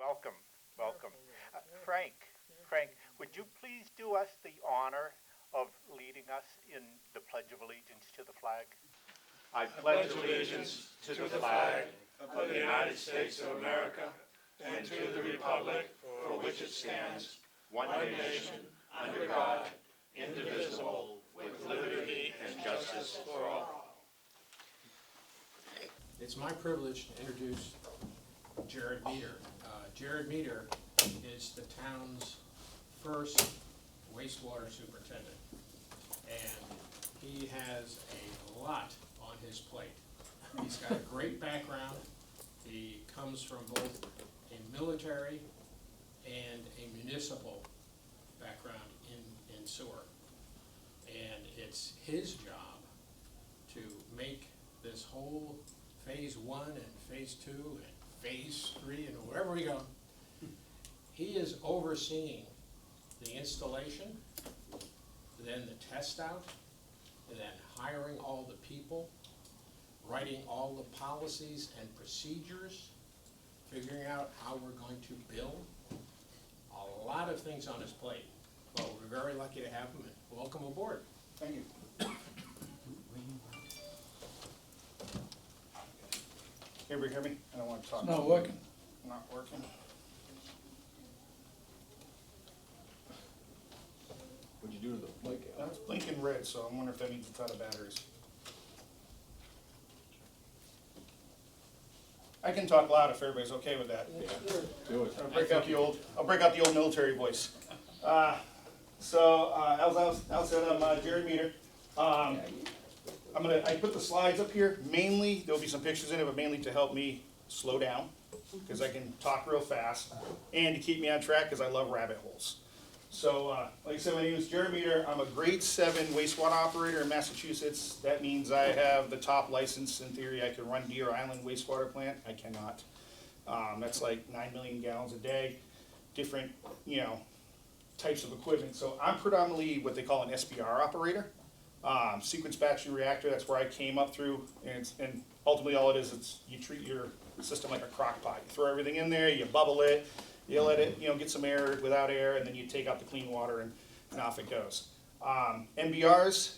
Welcome, welcome. Frank, Frank, would you please do us the honor of leading us in the Pledge of Allegiance to the flag? I pledge allegiance to the flag of the United States of America and to the republic for which it stands, one nation, under God, indivisible, with liberty and justice for all. It's my privilege to introduce Jared Meader. Jared Meader is the town's first wastewater superintendent, and he has a lot on his plate. He's got a great background. He comes from both a military and a municipal background in sewer. And it's his job to make this whole phase 1 and phase 2 and phase 3 and wherever we go. He is overseeing the installation, then the test out, and then hiring all the people, writing all the policies and procedures, figuring out how we're going to bill. A lot of things on his plate, but we're very lucky to have him, and welcome aboard. Thank you. Everybody hear me? I don't want to talk. It's not working. Not working. What'd you do to the mic? It's blinking red, so I wonder if that means it's out of batteries. I can talk loud if everybody's okay with that. Do it. I'll break out the old military voice. As I said, I'm Jared Meader. I put the slides up here mainly. There'll be some pictures in it, but mainly to help me slow down because I can talk real fast, and to keep me on track because I love rabbit holes. So, like I said, my name is Jared Meader. I'm a grade 7 wastewater operator in Massachusetts. That means I have the top license. In theory, I can run Deer Island wastewater plant. I cannot. That's like 9 million gallons a day. Different, types of equipment. So I'm predominantly what they call an SBR operator. Sequence batching reactor, that's where I came up through, and ultimately all it is, you treat your system like a crock pot. You throw everything in there, you bubble it, you let it, get some air without air, and then you take out the clean water and off it goes. MBRs,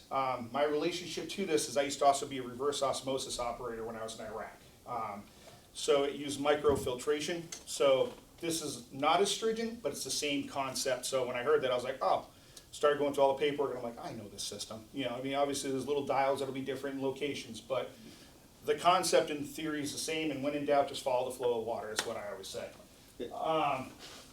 my relationship to this is I used to also be a reverse osmosis operator when I was in Iraq. So it used microfiltration. So this is not as stringent, but it's the same concept. So when I heard that, I was like, oh. Started going through all the paperwork, and I'm like, I know this system. Obviously there's little dials that'll be different in locations, but the concept in theory is the same, and when in doubt, just follow the flow of water, is what I always say. I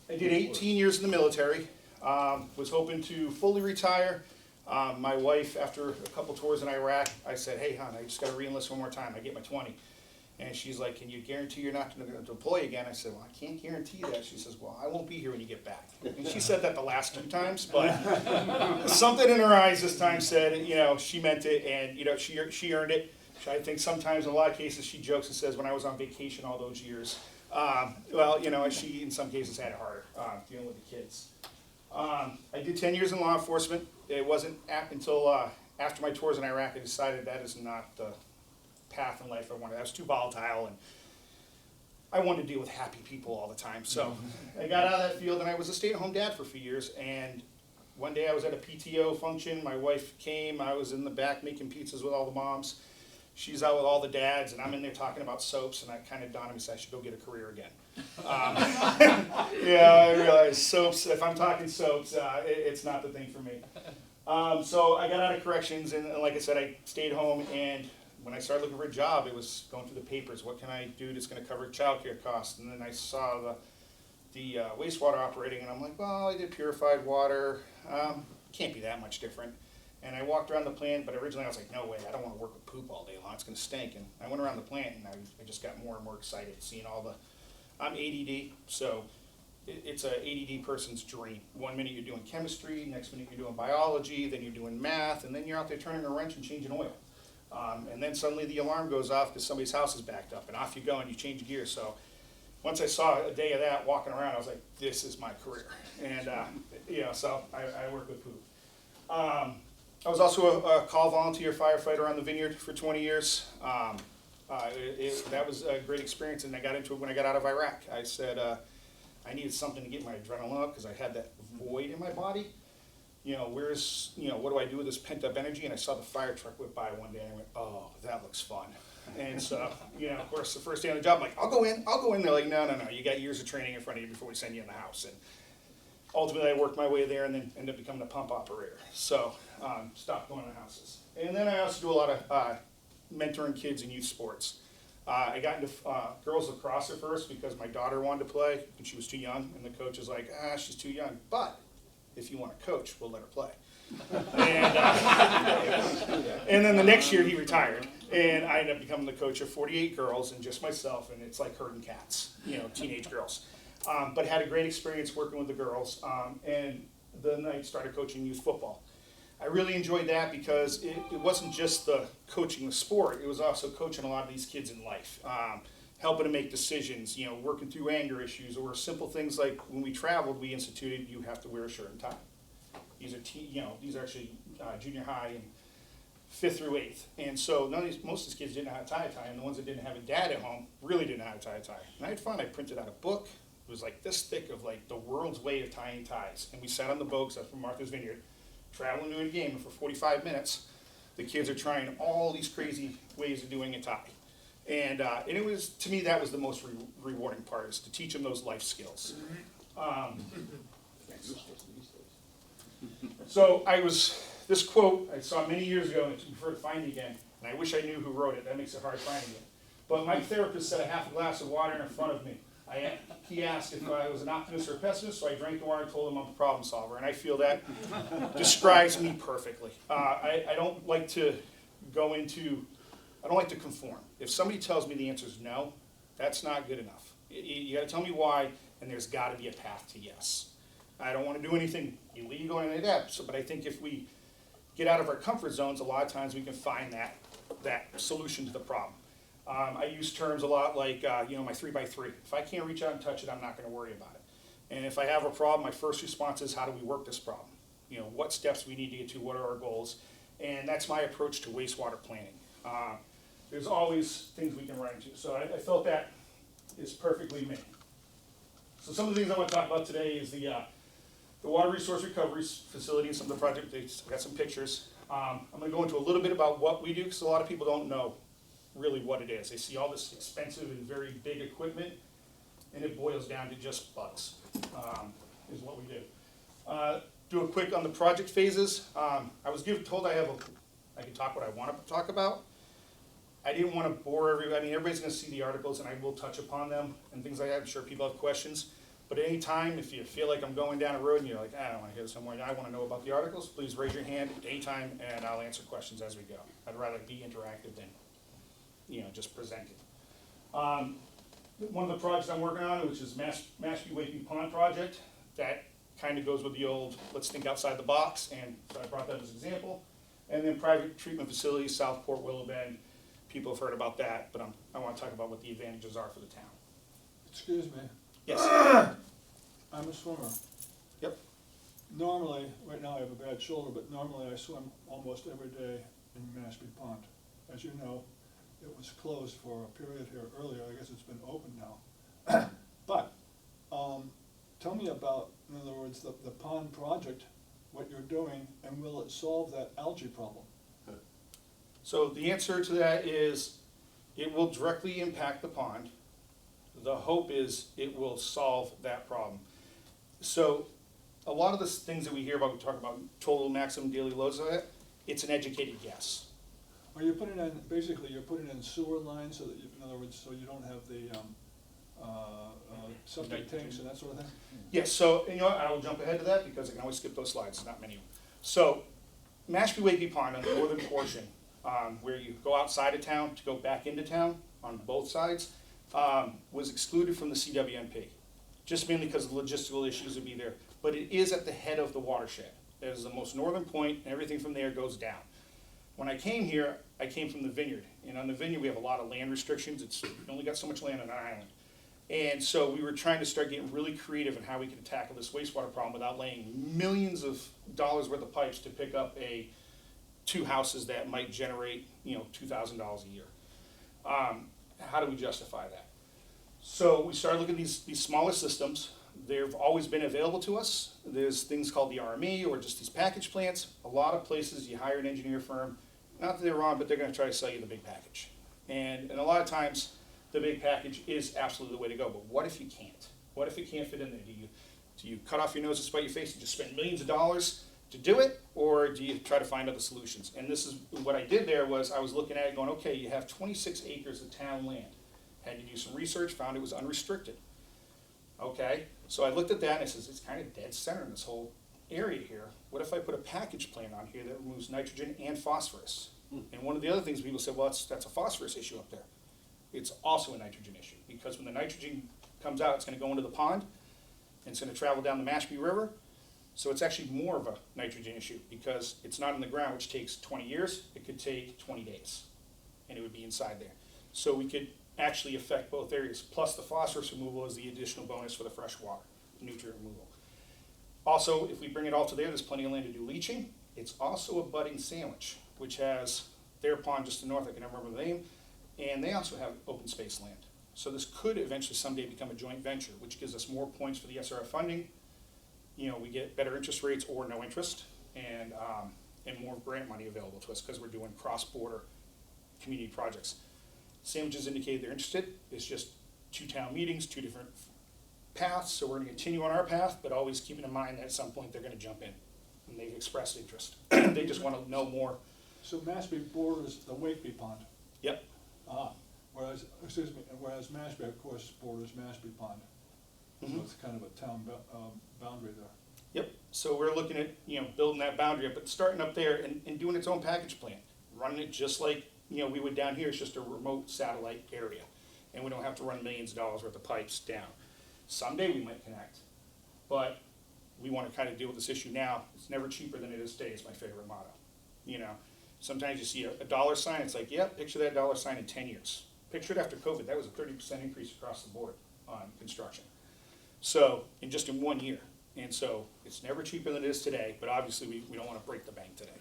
did 18 years in the military, was hoping to fully retire. My wife, after a couple tours in Iraq, I said, hey, hon, I just got to re-enlist one more time. I get my 20. And she's like, can you guarantee you're not going to deploy again? I said, well, I can't guarantee that. She says, well, I won't be here when you get back. And she said that the last 2 times, but something in her eyes this time said, she meant it, and, she earned it. I think sometimes in a lot of cases she jokes and says, when I was on vacation all those years, she in some cases had it harder dealing with the kids. I did 10 years in law enforcement. It wasn't until after my tours in Iraq I decided that is not the path in life I wanted. I was too volatile, and I wanted to deal with happy people all the time. So I got out of that field, and I was a stay-at-home dad for a few years. And one day I was at a PTO function. My wife came. I was in the back making pizzas with all the moms. She's out with all the dads, and I'm in there talking about soaps, and I kind of dawned on me, so I should go get a career again. I realized soaps, if I'm talking soaps, it's not the thing for me. So I got out of corrections, and like I said, I stayed home, and when I started looking for a job, it was going through the papers. What can I do that's going to cover childcare costs? And then I saw the wastewater operating, and I'm like, well, I did purified water. Can't be that much different. And I walked around the plant, but originally I was like, no way, I don't want to work with poop all day long. It's going to stink. And I went around the plant, and I just got more and more excited seeing all the. I'm ADD, so it's a ADD person's dream. 1 minute you're doing chemistry, next minute you're doing biology, then you're doing math, and then you're out there turning a wrench and changing oil. And then suddenly the alarm goes off because somebody's house is backed up, and off you go and you change gears. So once I saw a day of that walking around, I was like, this is my career. And, so I work with poop. I was also a call volunteer firefighter on the vineyard for 20 years. That was a great experience, and I got into it when I got out of Iraq. I said, I needed something to get my adrenaline up because I had that void in my body. What do I do with this pent up energy? And I saw the fire truck whip by one day and I went, oh, that looks fun. And so, of course, the first day on the job, I'm like, I'll go in. They're like, no, you got years of training in front of you before we send you in the house. And ultimately, I worked my way there and then ended up becoming a pump operator. So, stopped going to houses. And then I also do a lot of mentoring kids in youth sports. I got into girls lacrosse at first because my daughter wanted to play and she was too young. And the coach was like, she's too young. But if you want to coach, we'll let her play. And then the next year he retired. And I ended up becoming the coach of 48 girls and just myself. And it's like herding cats, teenage girls. But had a great experience working with the girls. And then I started coaching youth football. I really enjoyed that because it wasn't just the coaching the sport, it was also coaching a lot of these kids in life, helping to make decisions, working through anger issues, or simple things like when we traveled, we instituted you have to wear a shirt and tie. These are actually junior high and 5th through 8th, and so most of these kids didn't know how to tie a tie, and the ones that didn't have a dad at home really didn't know how to tie a tie. And I had fun. I printed out a book. It was like this thick of like the world's way of tying ties, and we sat on the boat. That's from Martha's Vineyard. Traveling to a game, and for 45 minutes, the kids are trying all these crazy ways of doing a tie. And it was, to me, that was the most rewarding part, is to teach them those life skills. So this quote I saw many years ago, and I prefer to find it again, and I wish I knew who wrote it. That makes it hard finding it. But my therapist set a half a glass of water in front of me. He asked if I was an optimist or a pessimist, so I drank the water and told him I'm a problem solver, and I feel that describes me perfectly. I don't like to conform. If somebody tells me the answer is no, that's not good enough. You got to tell me why, and there's got to be a path to yes. I don't want to do anything illegal or anything like that, but I think if we get out of our comfort zones, a lot of times we can find that solution to the problem. I use terms a lot like, my 3x3. If I can't reach out and touch it, I'm not going to worry about it. And if I have a problem, my first response is, how do we work this problem? What steps we need to get to, what are our goals? And that's my approach to wastewater planning. There's always things we can run into. So I felt that is perfectly me. So some of the things I want to talk about today is the water resource recovery facility and some of the projects. I got some pictures. I'm going to go into a little bit about what we do, because a lot of people don't know really what it is. They see all this expensive and very big equipment, and it boils down to just bugs, is what we do. Do a quick on the project phases. I was told I can talk what I want to talk about. I didn't want to bore everybody. I mean, everybody's going to see the articles, and I will touch upon them and things like that. I'm sure people have questions. But at any time, if you feel like I'm going down a road and you're like, I don't want to hear this anymore, I want to know about the articles, please raise your hand at any time, and I'll answer questions as we go. I'd rather be interactive than just presenting. One of the projects I'm working on, which is Mashpee Pond project, that kind of goes with the old, let's think outside the box, and so I brought that as an example. And then private treatment facilities, Southport, Willow Bend, people have heard about that, but I want to talk about what the advantages are for the town. Excuse me, Yes? I'm a swimmer. Yep. Normally, right now I have a bad shoulder, but normally I swim almost every day in Mashpee Pond. As you know, it was closed for a period here earlier. I guess it's been open now. But tell me about, in other words, the pond project, what you're doing, and will it solve that algae problem? So the answer to that is it will directly impact the pond. The hope is it will solve that problem. So a lot of the things that we hear about, we talk about total maximum daily loads of it, it's an educated guess. Are you putting in, basically you're putting in sewer lines so that, in other words, so you don't have the septic tanks and that sort of thing? Yes, so, and I will jump ahead to that because I can always skip those slides, not many of them. So, Mashpee Pond on the northern portion, where you go outside of town to go back into town on both sides, was excluded from the CWMP, just mainly because of the logistical issues would be there. But it is at the head of the watershed. It is the most northern point, and everything from there goes down. When I came here, I came from the vineyard, and on the vineyard we have a lot of land restrictions. You only got so much land on an island. And so we were trying to start getting really creative in how we could tackle this wastewater problem without laying millions of dollars worth of pipes to pick up two houses that might generate $2,000 a year. How do we justify that? So we started looking at these smaller systems They've always been available to us. There's things called the RME or just these package plants. A lot of places you hire an engineer firm, not that they're wrong, but they're gonna try to sell you the big package. And a lot of times, the big package is absolutely the way to go, but what if you can't? What if it can't fit in there? Do you cut off your nose and spite your face and just spend millions of dollars to do it, or do you try to find other solutions? And this is, what I did there was, I was looking at it going, okay, you have 26 acres of town land. Had to do some research, found it was unrestricted. Okay, so I looked at that and I says, it's kind of dead center in this whole area here. What if I put a package plant on here that removes nitrogen and phosphorus? And one of the other things people said, well, that's a phosphorus issue up there. It's also a nitrogen issue, because when the nitrogen comes out, it's gonna go into the pond, and it's gonna travel down the Mashpee River. So it's actually more of a nitrogen issue, because it's not in the ground, which takes 20 years, it could take 20 days, and it would be inside there. So we could actually affect both areas, plus the phosphorus removal is the additional bonus for the fresh water, nutrient removal. Also, if we bring it all to there, there's plenty of land to do leaching. It's also a budding sandwich, which has their pond just to the north, I can never remember the name, and they also have open space land. So this could eventually someday become a joint venture, which gives us more points for the SRF funding. You know, we get better interest rates or no interest, and more grant money available to us because we're doing cross-border community projects. Sandwiches indicated they're interested. It's just 2 town meetings, 2 different paths, so we're gonna continue on our path, but always keeping in mind that at some point they're gonna jump in, and they've expressed interest. They just wanna know more. So Mashpee borders the Wakeby Pond. Yep. Whereas Mashpee, of course, borders Mashpee Pond. So it's kind of a town boundary there. Yep, so we're looking at, you know, building that boundary up, but starting up there and doing its own package plant, running it just like, you know, we would down here. It's just a remote satellite area, and we don't have to run millions of dollars worth of pipes down. Someday we might connect, but we want to kind of deal with this issue now. It's never cheaper than it is today, is my favorite motto. You know, sometimes you see a dollar sign, it's like, yep, picture that dollar sign in 10 years. Picture it after COVID, that was a 30% increase across the board on construction. So, in 1 year. And so, it's never cheaper than it is today, but obviously we don't want to break the bank today.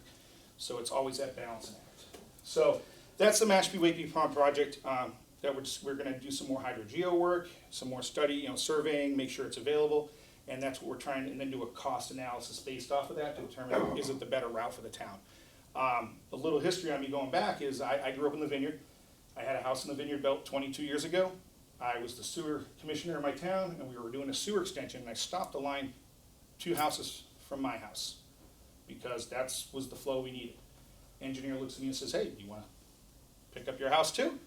So it's always that balancing act. So, that's the Mashpee Wakeby Pond project. That we're gonna do some more hydrogeo work, some more study, you know, surveying, make sure it's available. And that's what we're trying, and then do a cost analysis based off of that to determine, is it the better route for the town? A little history on me going back is I grew up in the vineyard. I had a house in the vineyard built 22 years ago. I was the sewer commissioner in my town, and we were doing a sewer extension, and I stopped the line 2 houses from my house, because that was the flow we needed. Engineer looks at me and says, hey, do you wanna pick up your house too?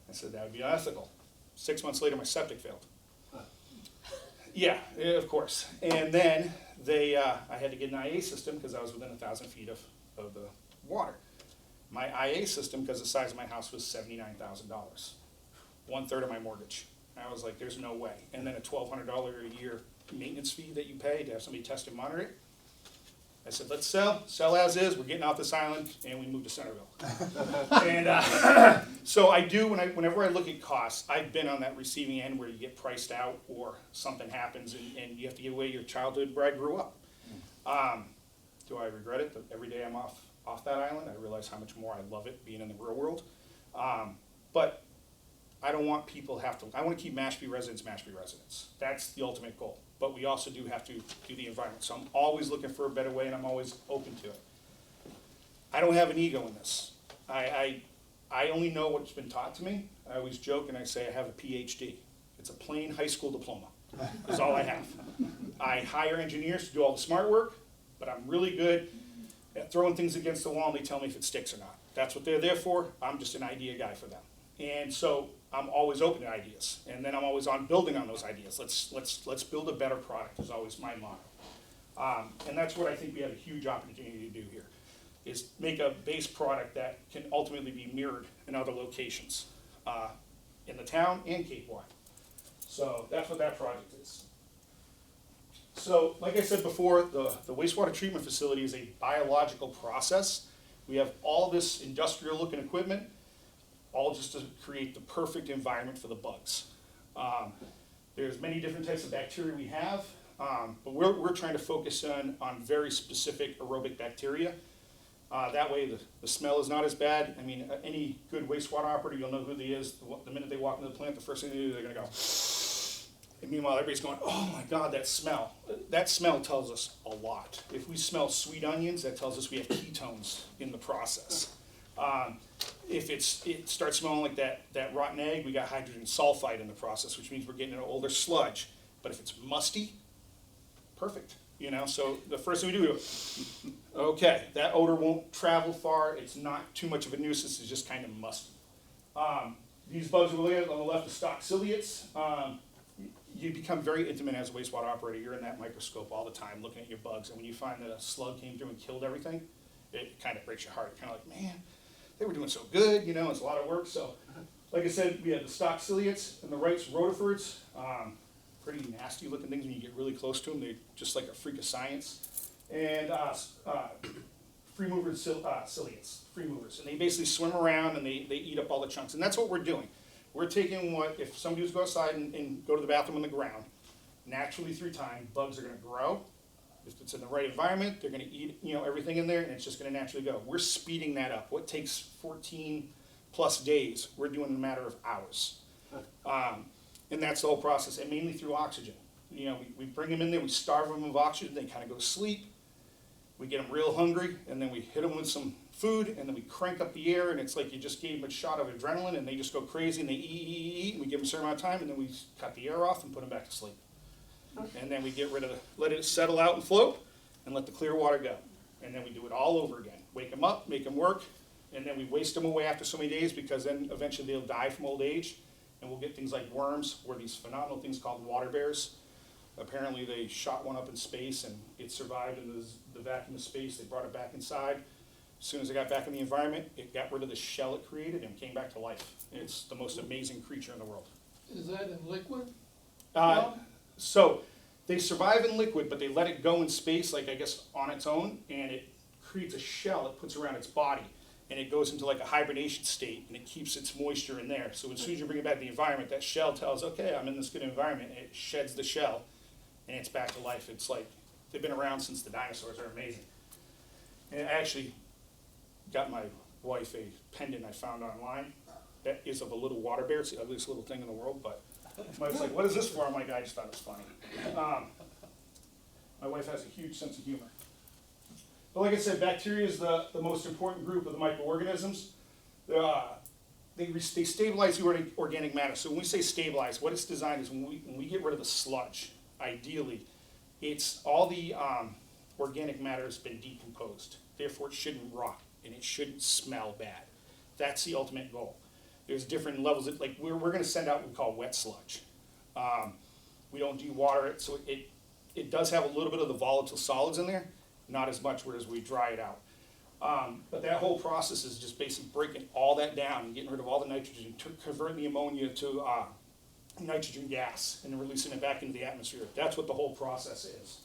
I said, that would be unethical. 6 months later, my septic failed. Yeah, of course. And then I had to get an IA system because I was within 1,000 feet of the water. My IA system, because the size of my house, was $79,000, 1/3 of my mortgage. And I was like, there's no way. And then a $1,200 a year maintenance fee that you pay to have somebody test and monitor it. I said, let's sell as is, we're getting off this island, and we moved to Centerville. And so I do, whenever I look at costs, I've been on that receiving end where you get priced out or something happens and you have to give away your childhood where I grew up. Do I regret it? Every day I'm off that island, I realize how much more I love it being in the real world. But I don't want people I want to keep Mashpee residents. That's the ultimate goal. But we also do have to do the environment. So I'm always looking for a better way, and I'm always open to it. I don't have an ego in this. I only know what's been taught to me. I always joke and I say I have a PhD. It's a plain high school diploma, is all I have. I hire engineers to do all the smart work, but I'm really good at throwing things against the wall and they tell me if it sticks or not. That's what they're there for. I'm just an idea guy for them. And so I'm always open to ideas, and then I'm always on building on those ideas. Let's build a better product is always my motto. And that's what I think we have a huge opportunity to do here, is make a base product that can ultimately be mirrored in other locations, in the town and Cape Wide. So that's what that project is. So, like I said before, the wastewater treatment facility is a biological process. We have all this industrial looking equipment, all just to create the perfect environment for the bugs. There's many different types of bacteria we have, but we're trying to focus on very specific aerobic bacteria. That way the smell is not as bad. I mean, any good wastewater operator, you'll know who they is. The minute they walk into the plant, the first thing they do, they're gonna go. And meanwhile, everybody's going, oh my God, that smell. That smell tells us a lot. If we smell sweet onions, that tells us we have ketones in the process. If it starts smelling like that rotten egg, we got hydrogen sulfide in the process, which means we're getting an older sludge. But if it's musty, perfect. You know, so the first thing we do, okay, that odor won't travel far. It's not too much of a nuisance. It's just kind of musty. These bugs are related on the left, the stock ciliates. You become very intimate as a wastewater operator. You're in that microscope all the time looking at your bugs. And when you find that a slug came through and killed everything, it kind of breaks your heart. Kind of like, man, they were doing so good, you know, it's a lot of work. So, like I said, we have the stock ciliates and the right's rotifers. Pretty nasty looking things when you get really close to them. They're just like a freak of science. And free movers, ciliates, free movers. And they basically swim around and they eat up all the chunks. And that's what we're doing. We're taking if somebody was to go outside and go to the bathroom on the ground, naturally through time, bugs are going to grow. If it's in the right environment, they're going to eat, you know, everything in there, and it's just going to naturally go. We're speeding that up. What takes 14 plus days, we're doing in a matter of hours. And that's the whole process, and mainly through oxygen. You know, we bring them in there, we starve them of oxygen, they kind of go to sleep. We get them real hungry, and then we hit them with some food, and then we crank up the air, and it's like you just gave them a shot of adrenaline, and they just go crazy, and they eat, and we give them a certain amount of time, and then we cut the air off and put them back to sleep. And then we get rid of let it settle out and float, and let the clear water go. And then we do it all over again. Wake them up, make them work, and then we waste them away after so many days, because then eventually they'll die from old age, and we'll get things like worms, or these phenomenal things called water bears. Apparently they shot one up in space, and it survived in the vacuum of space. They brought it back inside. As soon as it got back in the environment, it got rid of the shell it created and came back to life. It's the most amazing creature in the world. Is that in liquid? So they survive in liquid, but they let it go in space, like I guess on its own, and it creates a shell it puts around its body, and it goes into like a hibernation state, and it keeps its moisture in there. So as soon as you bring it back to the environment, that shell tells, okay, I'm in this good environment, and it sheds the shell, and it's back to life. It's like they've been around since the dinosaurs. They're amazing. And I actually got my wife a pendant I found online that is of a little water bear. It's the ugliest little thing in the world, but my wife's like, what is this for? I'm like, I just thought it was funny. My wife has a huge sense of humor. But like I said, bacteria is the most important group of the microorganisms. They stabilize the organic matter. So when we say stabilize, what it's designed is when we get rid of the sludge, ideally, it's all the organic matter has been decomposed. Therefore, it shouldn't rot and it shouldn't smell bad. That's the ultimate goal. There's different levels. Like we're going to send out what we call wet sludge. We don't dewater it, so it does have a little bit of the volatile solids in there, not as much, whereas we dry it out. But that whole process is just basically breaking all that down and getting rid of all the nitrogen, converting the ammonia to nitrogen gas, and then releasing it back into the atmosphere. That's what the whole process is.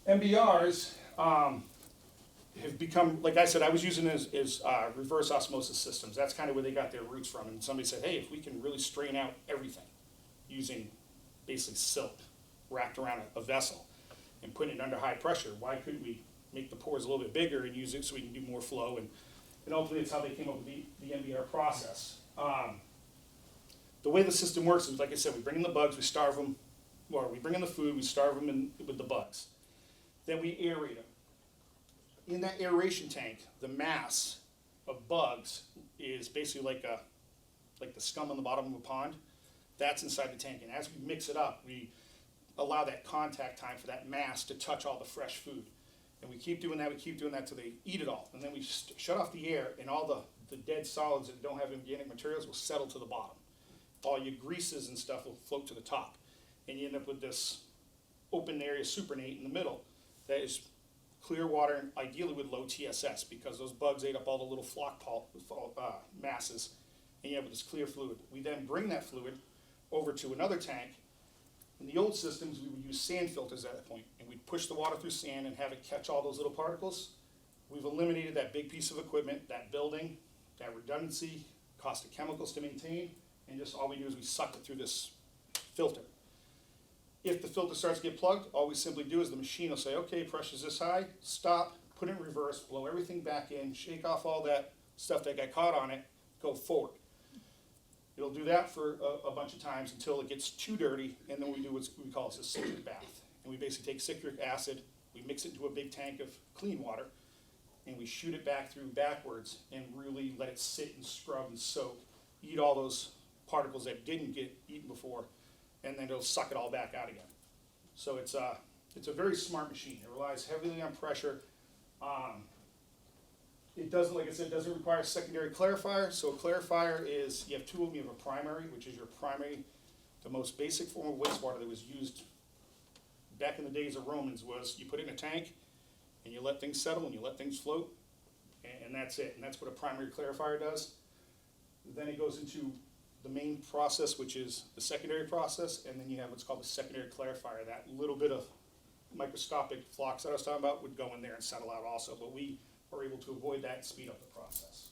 MBRs have become, like I said, I was using as reverse osmosis systems. That's kind of where they got their roots from. And somebody said, hey, if we can really strain out everything using basically silk wrapped around a vessel and putting it under high pressure, why couldn't we make the pores a little bit bigger and use it so we can do more flow? And ultimately, it's how they came up with the MBR process. The way the system works is, like I said, we bring in the bugs, we starve them, or we bring in the food, we starve them with the bugs. Then we aerate them. In that aeration tank, the mass of bugs is basically like the scum on the bottom of a pond. That's inside the tank. And as we mix it up, we allow that contact time for that mass to touch all the fresh food. And we keep doing that till they eat it all. And then we shut off the air, and all the dead solids that don't have organic materials will settle to the bottom. All your greases and stuff will float to the top. And you end up with this open area supernate in the middle that is clear water, ideally with low TSS, because those bugs ate up all the little flock masses, and you have this clear fluid. We then bring that fluid over to another tank. In the old systems, we would use sand filters at that point, and we'd push the water through sand and have it catch all those little particles. We've eliminated that big piece of equipment, that building, that redundancy, cost of chemicals to maintain, and just all we do is we suck it through this filter. If the filter starts to get plugged, all we simply do is the machine will say, okay, pressure's this high, stop, put it in reverse, blow everything back in, shake off all that stuff that got caught on it, go forward. It'll do that for a bunch of times until it gets too dirty, and then we do what we call a citric bath. And we basically take citric acid, we mix it into a big tank of clean water, and we shoot it back through backwards and really let it sit and scrub and soak, eat all those particles that didn't get eaten before, and then it'll suck it all back out again. So it's a very smart machine. It relies heavily on pressure. It doesn't, like I said, doesn't require a secondary clarifier. So a clarifier is, you have two of them. You have a primary, which is your primary, the most basic form of wastewater that was used back in the days of Romans, was you put it in a tank and you let things settle and you let things float, and that's it. And that's what a primary clarifier does. Then it goes into the main process, which is the secondary process, and then you have what's called the secondary clarifier. That little bit of microscopic flux that I was talking about would go in there and settle out also, but we are able to avoid that and speed up the process.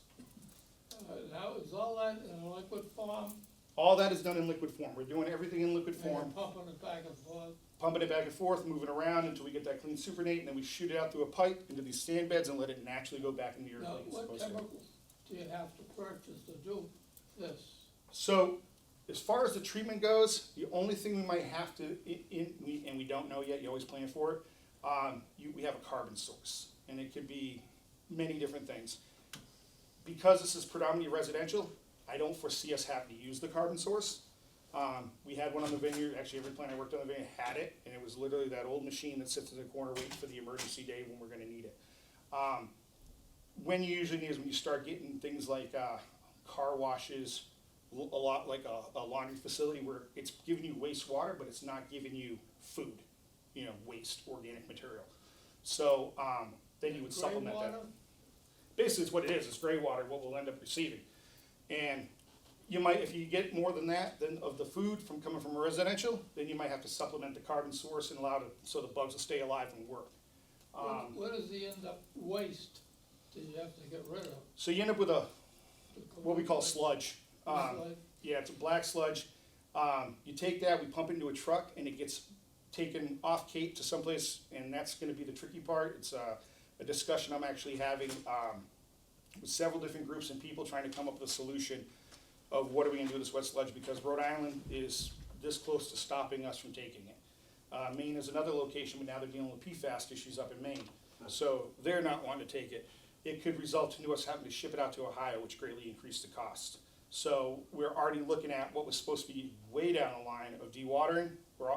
Now, is all that in a liquid form? All that is done in liquid form. We're doing everything in liquid And you're form, pumping it back and forth? pumping it back and forth, moving around until we get that clean supernate, and then we shoot it out through a pipe into these stand beds and let it naturally go back into your Now, lake it's what supposed to. chemicals do you have to purchase to do this? So, as far as the treatment goes, the only thing we might have to, and we don't know yet, you always plan for it, we have a carbon source, and it could be many different things. Because this is predominantly residential, I don't foresee us having to use the carbon source. We had one on the vineyard, actually every plant I worked on the vineyard had it, and it was literally that old machine that sits in the corner waiting for the emergency day when we're gonna need it. When you usually need is when you start getting things like car washes, a lot like a laundry facility where it's giving you wastewater, but it's not giving you food, waste, organic material. So then you would Gray supplement that. water? Basically, it's what it is. It's gray water, what we'll end up receiving. And you might, if you get more than that, then of the food from coming from residential, then you might have to supplement the carbon source and allow it so the bugs will stay alive and work. What is the end up waste that you have to get rid of? So you end up with what we call sludge. Sludge? Yeah, it's a black sludge. You take that, we pump it into a truck, and it gets taken off Cape to someplace, and that's gonna be the tricky part. It's a discussion I'm actually having with several different groups and people trying to come up with a solution of what are we gonna do with this wet sludge, because Rhode Island is this close to stopping us from taking it. Maine is another location, but now they're dealing with PFAS issues up in Maine, so they're not wanting to take it. It could result in us having to ship it out to Ohio, which greatly increased the cost. So we're already looking at what was supposed to be way down the line of dewatering.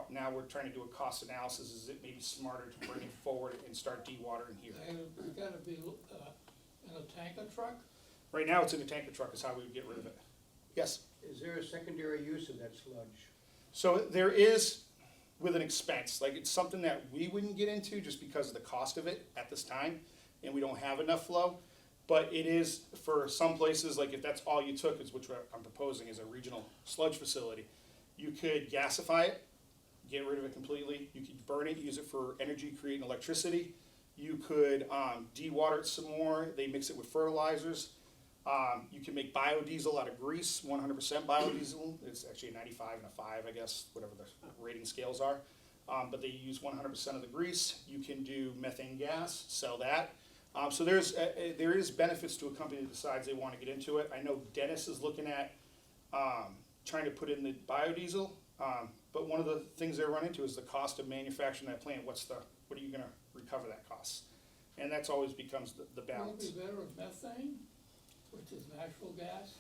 Now we're trying to do a cost analysis. Is it maybe smarter to bring it forward and start dewatering here? It's gotta be in a tanker truck? Right now, it's in a tanker truck is how we would get rid of it. Yes? Is there a secondary use of that sludge? So there is, with an expense, like it's something that we wouldn't get into just because of the cost of it at this time, and we don't have enough flow. But it is for some places, like if that's all you took, is which I'm proposing is a regional sludge facility, you could gasify it, get rid of it completely. You could burn it, use it for energy, creating electricity. You could de-water it some more. They mix it with fertilizers. You can make biodiesel out of grease, 100% biodiesel. It's actually a 95 and a 5, I guess, whatever the rating scales are. But they use 100% of the grease. You can do methane gas, sell that. So there is benefits to a company that decides they want to get into it. I know Dennis is looking at trying to put in the biodiesel, but one of the things they run into is the cost of manufacturing that plant. What are you going to recover that cost? And that's always becomes the balance. Would it be better with methane, which is natural gas?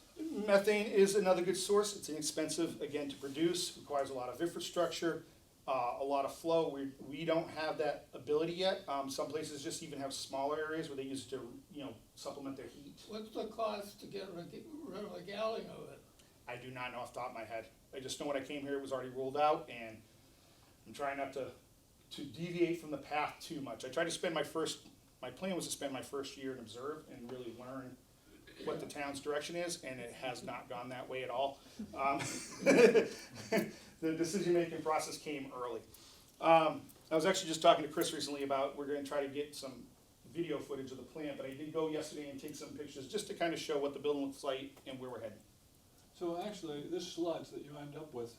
Methane is another good source. It's inexpensive, again, to produce, requires a lot of infrastructure, a lot of flow. We don't have that ability yet. Some places just even have smaller areas where they use it to, supplement their heat. What's the cost to get rid of a gallon of it? I do not know off the top of my head. I just know when I came here, it was already ruled out, and I'm trying not to deviate from the path too much. I tried to spend my plan was to spend my first year and observe and really learn what the town's direction is, and it has not gone that way at all. The decision-making process came early. I was actually just talking to Chris recently about we're gonna try to get some video footage of the plant, but I did go yesterday and take some pictures just to kind of show what the building looks like and where we're heading. So actually, this sludge that you end up with,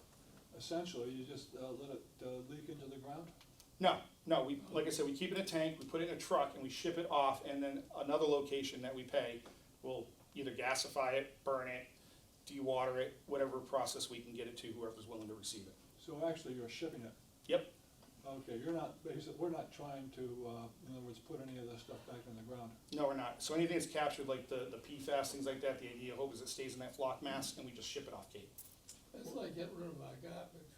essentially, you just let it leak into the ground? No, like I said, we keep it in a tank, we put it in a truck, and we ship it off, and then another location that we pay will either gasify it, burn it, dewater it, whatever process we can get it to whoever's willing to receive it. So actually, you're shipping it? Yep. Okay, you're not, we're not trying to, in other words, put any of this stuff back in the ground. No, we're not. So anything that's captured, like the PFAS, things like that, the idea, hope is it stays in that flock mass, and we just ship it off gate. It's like getting rid of our garbage.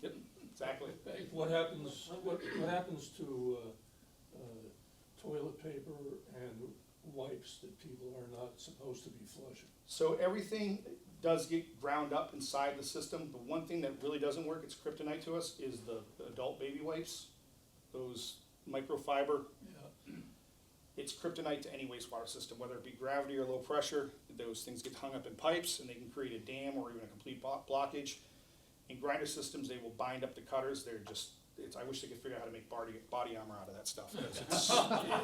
Yep, exactly. What happens, what happens to toilet paper and wipes that people are not supposed to be flushing? So everything does get ground up inside the system. The one thing that really doesn't work, it's kryptonite to us, is the adult baby wipes. Those microfiber, Yeah, it's kryptonite to any wastewater system, whether it be gravity or low pressure. Those things get hung up in pipes and they can create a dam or even a complete blockage. In grinder systems, they will bind up the cutters. They're just, I wish they could figure out how to make body armor out of that stuff.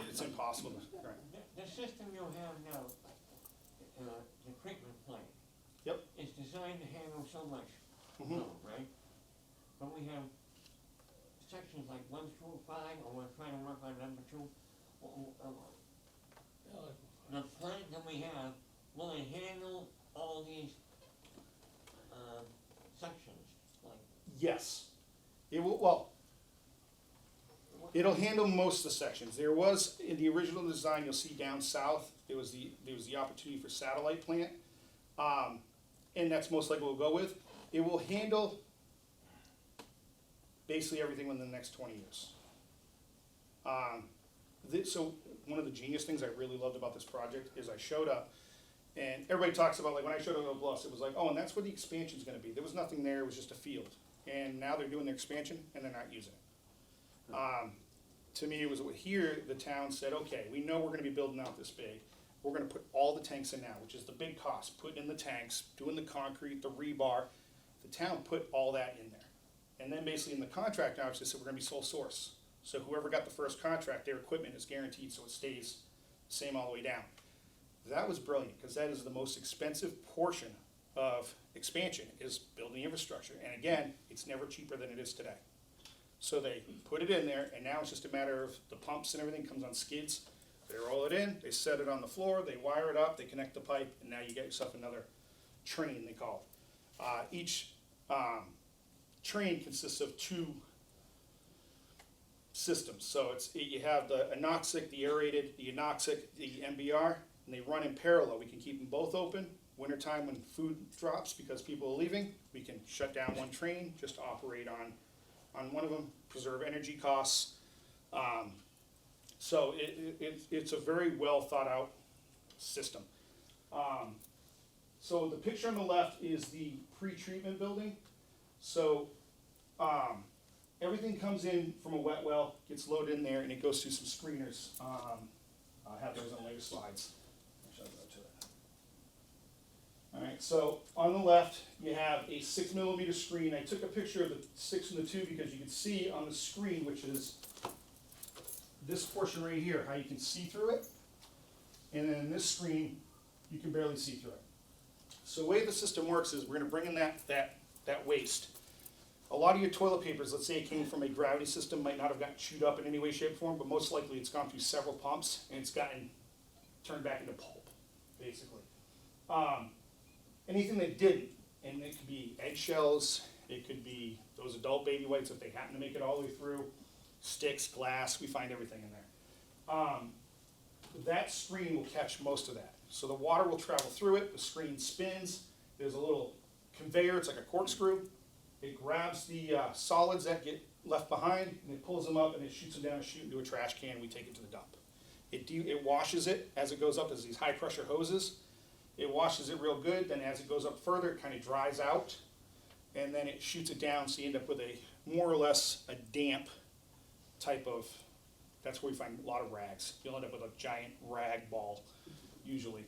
It's impossible. Right. The system you have now, the treatment plant. Yep. Is designed to handle so much Mhm. flow, right? But we have sections like 1 through 5, or we're trying to work on number 2. yeah, like, The plant that we have, will it handle all these, sections? Like, Yes. It will, well, it'll handle most of the sections. There was, in the original design, you'll see down south, there was the opportunity for satellite plant. And that's most likely what we'll go with. It will handle basically everything within the next 20 years. So one of the genius things I really loved about this project is I showed up, and everybody talks about, like, when I showed up at Bluffs, it was like, oh, and that's where the expansion's gonna be. There was nothing there, it was just a field. And now they're doing their expansion, and they're not using it. To me, it was here, the town said, okay, we know we're gonna be building out this big. We're gonna put all the tanks in now, which is the big cost, putting in the tanks, doing the concrete, the rebar. The town put all that in there. And then basically in the contract, obviously, said we're gonna be sole source. So whoever got the first contract, their equipment is guaranteed, so it stays the same all the way down. That was brilliant, because that is the most expensive portion of expansion, is building infrastructure. And again, it's never cheaper than it is today. So they put it in there, and now it's just a matter of the pumps and everything comes on skids. They roll it in, they set it on the floor, they wire it up, they connect the pipe, and now you get yourself another train, they call it. Each train consists of 2 systems. So you have the anoxic, the aerated, the anoxic, the MBR, and they run in parallel. We can keep them both open. Wintertime when food drops because people are leaving, we can shut down one train, just operate on one of them, preserve energy costs. So it's a very well thought out system. So the picture on the left is the pre-treatment building. So everything comes in from a wet well, gets loaded in there, and it goes through some screeners. I'll have those on later slides. Actually, I'll go to it. All right, so on the left, you have a 6mm screen. I took a picture of the 6 and the 2 because you can see on the screen, which is this portion right here, how you can see through it. And then in this screen, you can barely see through it. So the way the system works is we're gonna bring in that waste. A lot of your toilet papers, let's say it came from a gravity system, might not have gotten chewed up in any way, shape, or form, but most likely it's gone through several pumps and it's gotten turned back into pulp, basically. Anything that didn't, and it could be eggshells, it could be those adult baby wipes if they happen to make it all the way through, sticks, glass, we find everything in there. That screen will catch most of that. So the water will travel through it, the screen spins, there's a little conveyor, it's like a corkscrew. It grabs the solids that get left behind, and it pulls them up, and it shoots them down a chute into a trash can, and we take it to the dump. It washes it as it goes up. There's these high pressure hoses. It washes it real good, then as it goes up further, it kind of dries out, and then it shoots it down, so you end up with a more or less a damp type of, that's where we find a lot of rags. You'll end up with a giant rag ball, usually.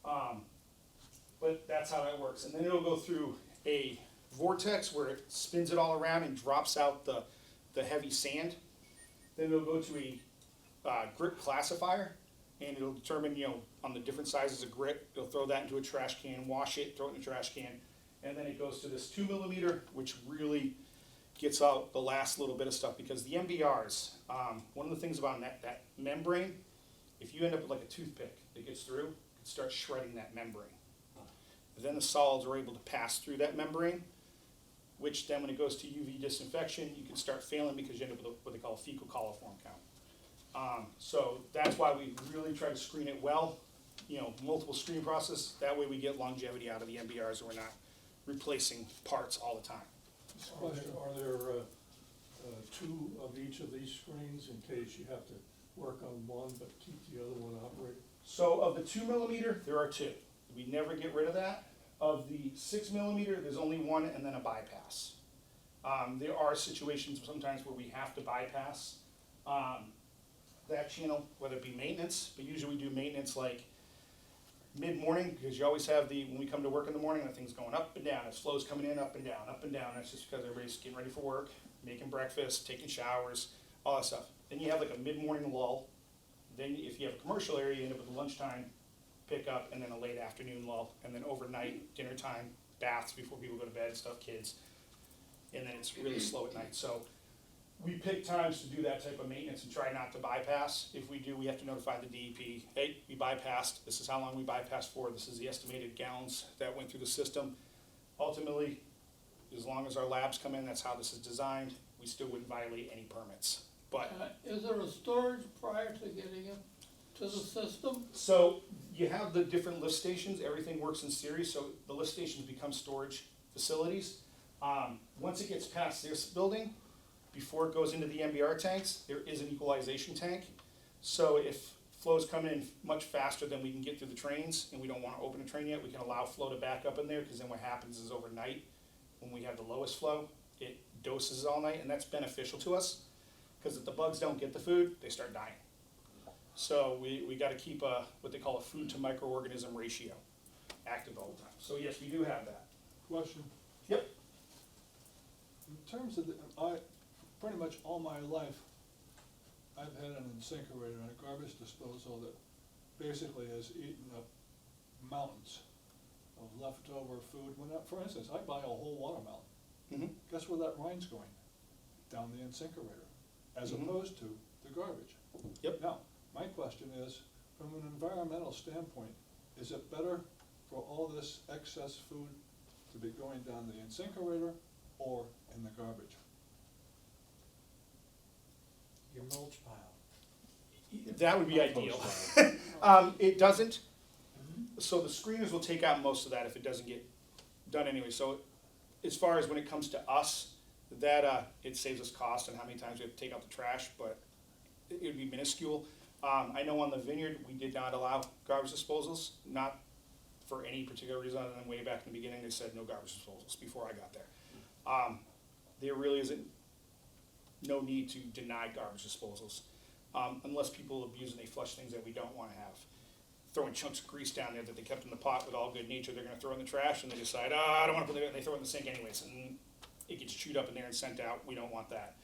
But that's how that works. And then it'll go through a vortex where it spins it all around and drops out the heavy sand. Then it'll go to a grit classifier, and it'll determine, on the different sizes of grit, it'll throw that into a trash can, wash it, throw it in a trash can, and then it goes to this 2mm, which really gets out the last little bit of stuff, because the MBRs, one of the things about that membrane, if you end up with like a toothpick that gets through, it starts shredding that membrane. Then the solids are able to pass through that membrane, which then when it goes to UV disinfection, you can start failing because you end up with what they call a fecal coliform count. So that's why we really try to screen it well, multiple screen process. That way we get longevity out of the MBRs and we're not replacing parts all the time. Are there two of each of these screens in case you have to work on one but keep the other one operating? So of the 2 millimeter, there are two. We never get rid of that. Of the 6 millimeter, there's only one and then a bypass. There are situations sometimes where we have to bypass that channel, whether it be maintenance, but usually we do maintenance like mid-morning, because you always have when we come to work in the morning, the thing's going up and down, its flow's coming in, up and down, up and down. That's just because everybody's getting ready for work, making breakfast, taking showers, all that stuff. Then you have like a mid-morning lull. Then if you have a commercial area, you end up with a lunchtime pickup, and then a late afternoon lull, and then overnight, dinner time, baths before people go to bed, stuff, kids. And then it's really slow at night. So we pick times to do that type of maintenance and try not to bypass. If we do, we have to notify the DEP, hey, we bypassed, this is how long we bypassed for, this is the estimated gallons that went through the system. Ultimately, as long as our labs come in, that's how this is designed, we still wouldn't violate any permits. But Is there a storage prior to getting it to the system? so you have the different lift stations, everything works in series, so the lift stations become storage facilities. Once it gets past this building, before it goes into the MBR tanks, there is an equalization tank. So if flows come in much faster than we can get through the trains, and we don't want to open a train yet, we can allow flow to back up in there, because then what happens is overnight, when we have the lowest flow, it doses all night, and that's beneficial to us, because if the bugs don't get the food, they start dying. So we got to keep what they call a food to microorganism ratio active all the time. So yes, we do have that. Question, Yep. in terms of pretty much all my life, I've had an incinerator and a garbage disposal that basically has eaten up mountains of leftover food. For instance, I buy a whole watermelon. Mm-hmm. Guess where that rine's going? Down the incinerator, as Mhm. opposed to the garbage. Yep. Now, my question is, from an environmental standpoint, is it better for all this excess food to be going down the incinerator or in the garbage? Your mulch pile. That would be ideal. It doesn't. So the screeners will take out most of that if it doesn't get done anyway. So as far as when it comes to us, that it saves us cost and how many times we have to take out the trash, but it would be minuscule. I know on the vineyard, we did not allow garbage disposals, not for any particular reason other than way back in the beginning, they said no garbage disposals before I got there. There really isn't no need to deny garbage disposals, unless people abuse and they flush things that we don't want to have. Throwing chunks of grease down there that they kept in the pot with all good nature, they're going to throw in the trash, and they decide, I don't want to put it, and they throw it in the sink anyways, and it gets chewed up in there and sent out. We don't want that.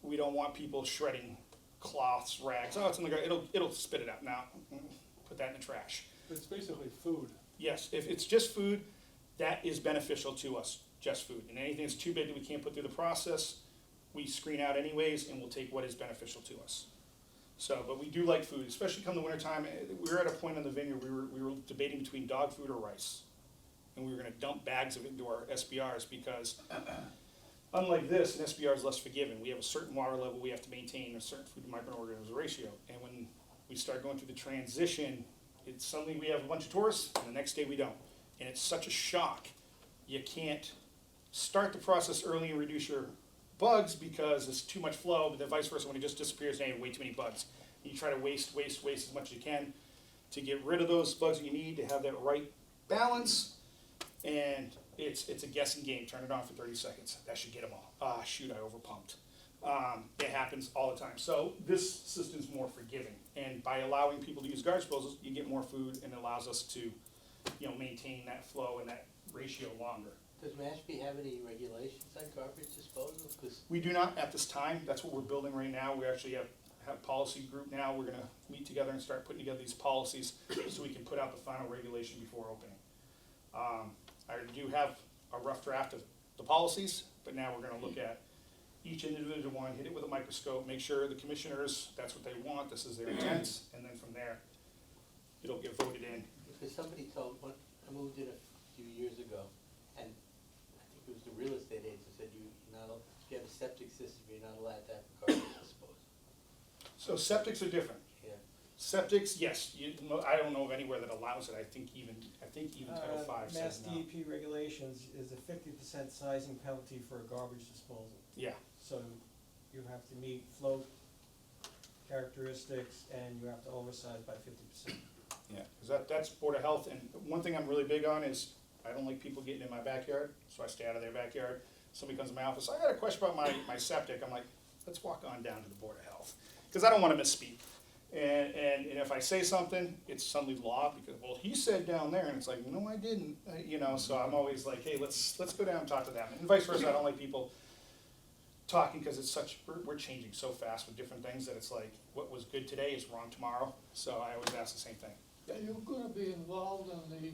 We don't want people shredding cloths, rags. Oh, it's in the garbage. It'll spit it out. Now, put that in the trash. It's basically food. Yes, if it's just food, that is beneficial to us, just food. And anything that's too big that we can't put through the process, we screen out anyways, and we'll take what is beneficial to us. So, but we do like food, especially come the wintertime. We were at a point in the vineyard, we were debating between dog food or rice. And we were gonna dump bags of it into our SBRs because unlike this, an SBR is less forgiving. We have a certain water level we have to maintain, a certain food to microorganism ratio. And when we start going through the transition, it's suddenly we have a bunch of tourists, and the next day we don't. And it's such a shock. You can't start the process early and reduce your bugs because it's too much flow, but then vice versa, when it just disappears, now you have way too many bugs. You try to waste as much as you can to get rid of those bugs that you need to have that right balance. And it's a guessing game. Turn it on for 30 seconds. That should get them all. Ah, shoot, I overpumped. It happens all the time. So this system's more forgiving. And by allowing people to use garbage disposals, you get more food, and it allows us to, maintain that flow and that ratio longer. Does Mashpee have any regulations on garbage disposal? 'Cause We do not at this time. That's what we're building right now. We actually have policy group now. We're gonna meet together and start putting together these policies so we can put out the final regulation before opening. I do have a rough draft of the policies, but now we're gonna look at each individual one, hit it with a microscope, make sure the commissioners, that's what they want, this is their intent, and then from there, it'll get voted in. Because somebody told, when I moved in a few years ago, and I think it was the real estate agent said you're not, if you have a septic system, you're not allowed to have garbage disposal. So septics are different. Yeah. Septics, yes, I don't know of anywhere that allows it, I think even Title V Mass says no. DEP regulations is a 50% sizing penalty for a garbage disposal. Yeah, So you have to meet flow characteristics and you have to oversize by 50%. yeah, because that's Board of Health, and one thing I'm really big on is, I don't like people getting in my backyard, so I stay out of their backyard. Somebody comes to my office, I got a question about my septic, I'm like, let's walk on down to the Board of Health, because I don't wanna misspeak. And if I say something, it's suddenly law, because, well, he said down there, and it's like, no, I didn't, you know, so I'm always like, hey, let's go down and talk to them, and vice versa, I don't like people talking, because it's such, we're changing so fast with different things, that it's like, what was good today is wrong tomorrow, so I always ask the same thing. Are you gonna be involved in the,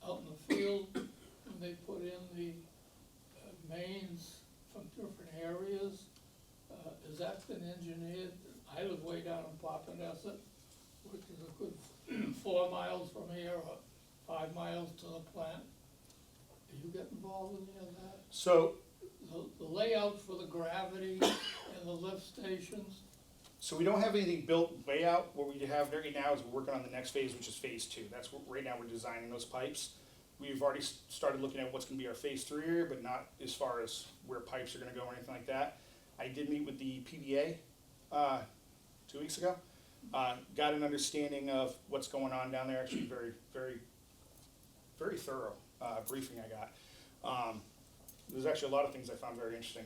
out in the field, when they put in the mains from different areas? Has that been engineered? I live way down in Papaneset, which is a good 4 miles from here, or 5 miles to the plant. Do you get involved in any of that? So, The layout for the gravity and the lift stations? so we don't have anything built way out. What we have right now is we're working on the next phase, which is phase 2. That's what, right now we're designing those pipes. We've already started looking at what's gonna be our phase 3 area, but not as far as where pipes are gonna go or anything like that. I did meet with the PBA, 2 weeks ago. Got an understanding of what's going on down there, actually very thorough, briefing I got. There's actually a lot of things I found very interesting.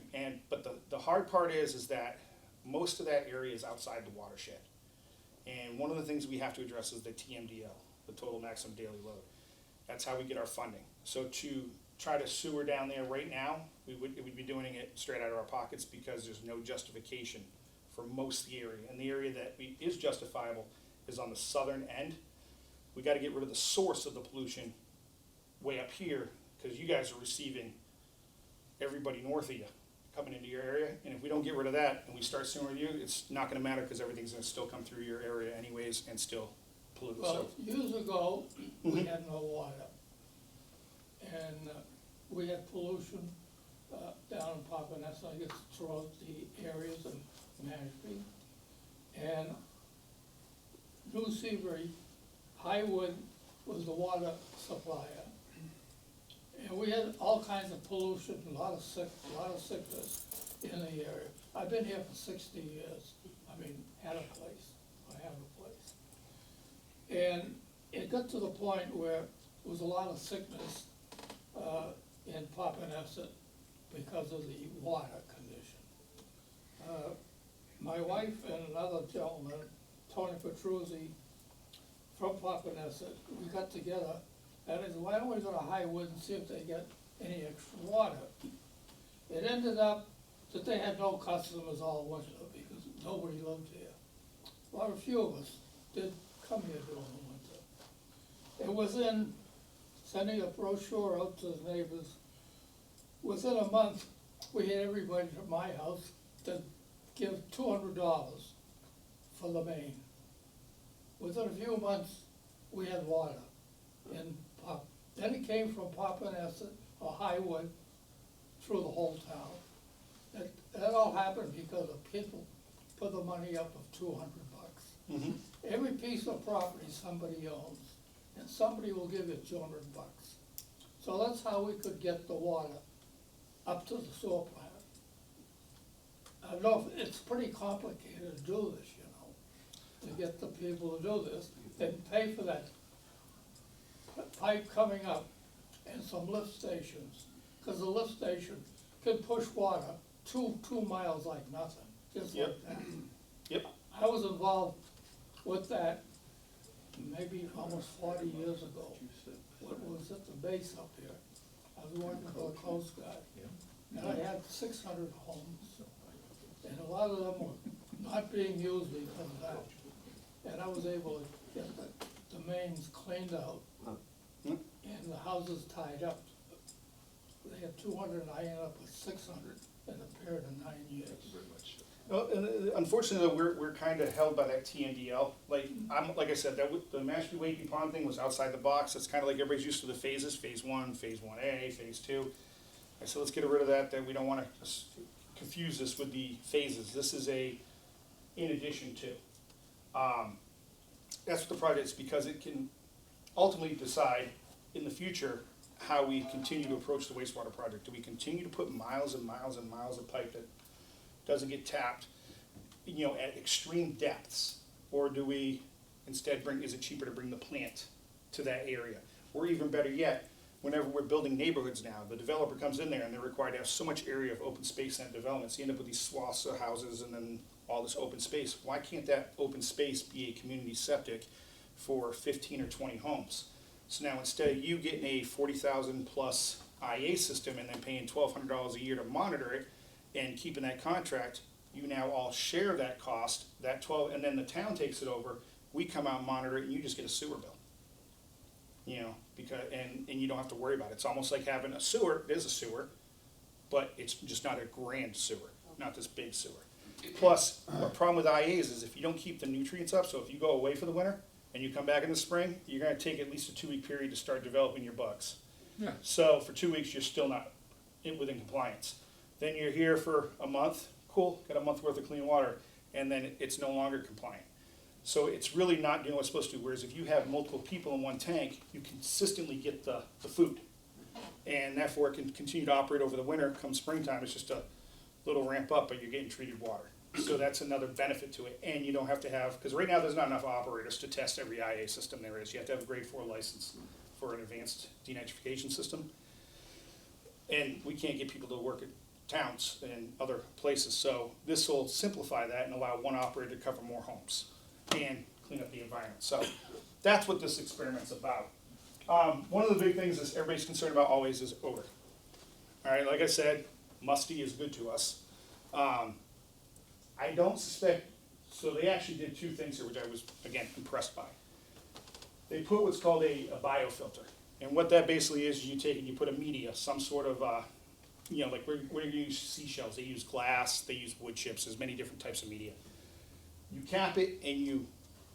But the hard part is that most of that area is outside the watershed. And one of the things we have to address is the TMDL, the total maximum daily load. That's how we get our funding. So to try to sewer down there right now, we'd be doing it straight out of our pockets, because there's no justification for most of the area. And the area that is justifiable is on the southern end. We gotta get rid of the source of the pollution way up here, because you guys are receiving everybody north of you coming into your area, and if we don't get rid of that and we start sewering you, it's not gonna matter, because everything's gonna still come through your area anyways and still pollute. Well, years ago, we Mhm. had no water. And we had pollution down in Papaneset, I guess throughout the areas of Mashpee. And New Seabury, Highwood was the water supplier. And we had all kinds of pollution, a lot of sickness in the area. I've been here for 60 years, I mean, had a place, I have a place. And it got to the point where there was a lot of sickness in Papaneset because of the water condition. My wife and another gentleman, Tony Petruzzi, from Papaneset, we got together, and I said, why don't we go to Highwood and see if they get any extra water? It ended up that they had no customers all winter, because nobody lived here. Well, a few of us did come here during the winter. And within sending a brochure out to the neighbors, within a month, we had everybody at my house to give $200 for the main. Within a few months, we had water in then it came from Papaneset or Highwood through the whole town. That all happened because of people put the money up of $200. Mhm. Every piece of property somebody owns, and somebody will give you $200. So that's how we could get the water up to the sewer plant. I know it's pretty complicated to do this, you know, to get the people to do this, and pay for that pipe coming up and some lift stations, because the lift station can push water 2 miles like nothing, just like that. Yep. I was involved with that maybe almost 40 years ago. What was at the base up here? I was working for the Coast Guard. And I had 600 homes, and a lot of them were not being used because of that. And I was able to get the mains cleaned out and the houses tied up. They had 200, and I ended up with 600 in a period of 9 years. Well, unfortunately, we're kind of held by that TNDL. Like like I said, the Mashpee Wakey Pond thing was outside the box. It's kind of like everybody's used to the phases: phase 1, phase 1A, phase 2. I said let's get rid of that. That we don't want to confuse this with the phases. This is a in addition to. That's what the project is, because it can ultimately decide in the future how we continue to approach the wastewater project. Do we continue to put miles and miles and miles of pipe that doesn't get tapped, at extreme depths? Or do we instead is it cheaper to bring the plant to that area? Or even better yet, whenever we're building neighborhoods now, the developer comes in there and they're required to have so much area of open space in that development, so you end up with these swaths of houses and then all this open space. Why can't that open space be a community septic for 15 or 20 homes? So now instead of you getting a 40,000 plus IA system and then paying $1,200 a year to monitor it and keeping that contract, you now all share that cost, that 12, and then the town takes it over. We come out and monitor it, and you just get a sewer bill. Because and you don't have to worry about it. It's almost like having a sewer. It is a sewer, but it's just not a grand sewer, not this big sewer. Plus, the problem with IAs is if you don't keep the nutrients up, so if you go away for the winter and you come back in the spring, you're gonna take at least a 2-week period to start developing your bugs. Yeah. So for 2 weeks, you're still not within compliance. Then you're here for a month, cool, got a month worth of clean water, and then it's no longer compliant. So it's really not doing what it's supposed to, whereas if you have multiple people in one tank, you consistently get the food. And therefore it can continue to operate over the winter. Come springtime, it's just a little ramp up, but you're getting treated water. So that's another benefit to it. And you don't have to have, because right now there's not enough operators to test every IA system there is. You have to have a grade 4 license for an advanced denitrification system. And we can't get people to work at towns and other places. So this will simplify that and allow one operator to cover more homes and clean up the environment. So that's what this experiment's about. One of the big things is everybody's concerned about always is odor. All right, like I said, musty is good to us. I don't suspect, so they actually did 2 things here, which I was, again, impressed by. They put what's called a biofilter. And what that basically is you take and you put a media, some sort of, like where you use seashells, they use glass, they use wood chips, there's many different types of media. You cap it and you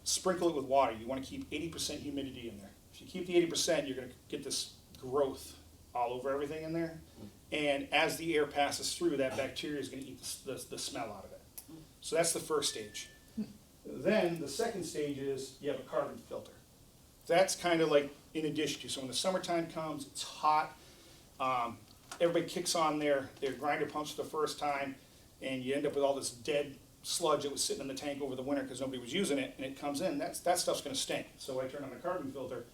sprinkle it with water. You want to keep 80% humidity in there. If you keep the 80%, you're going to get this growth all over everything in there. And as the air passes through, that bacteria is going to eat the smell out of it. So that's the first stage. Then the second stage is you have a carbon filter. That's kind of like in addition to. So when the summertime comes, it's hot. Everybody kicks on their grinder pumps for the first time, and you end up with all this dead sludge that was sitting in the tank over the winter because nobody was using it, and it comes in. That stuff's going to stink. So I turn on the carbon filter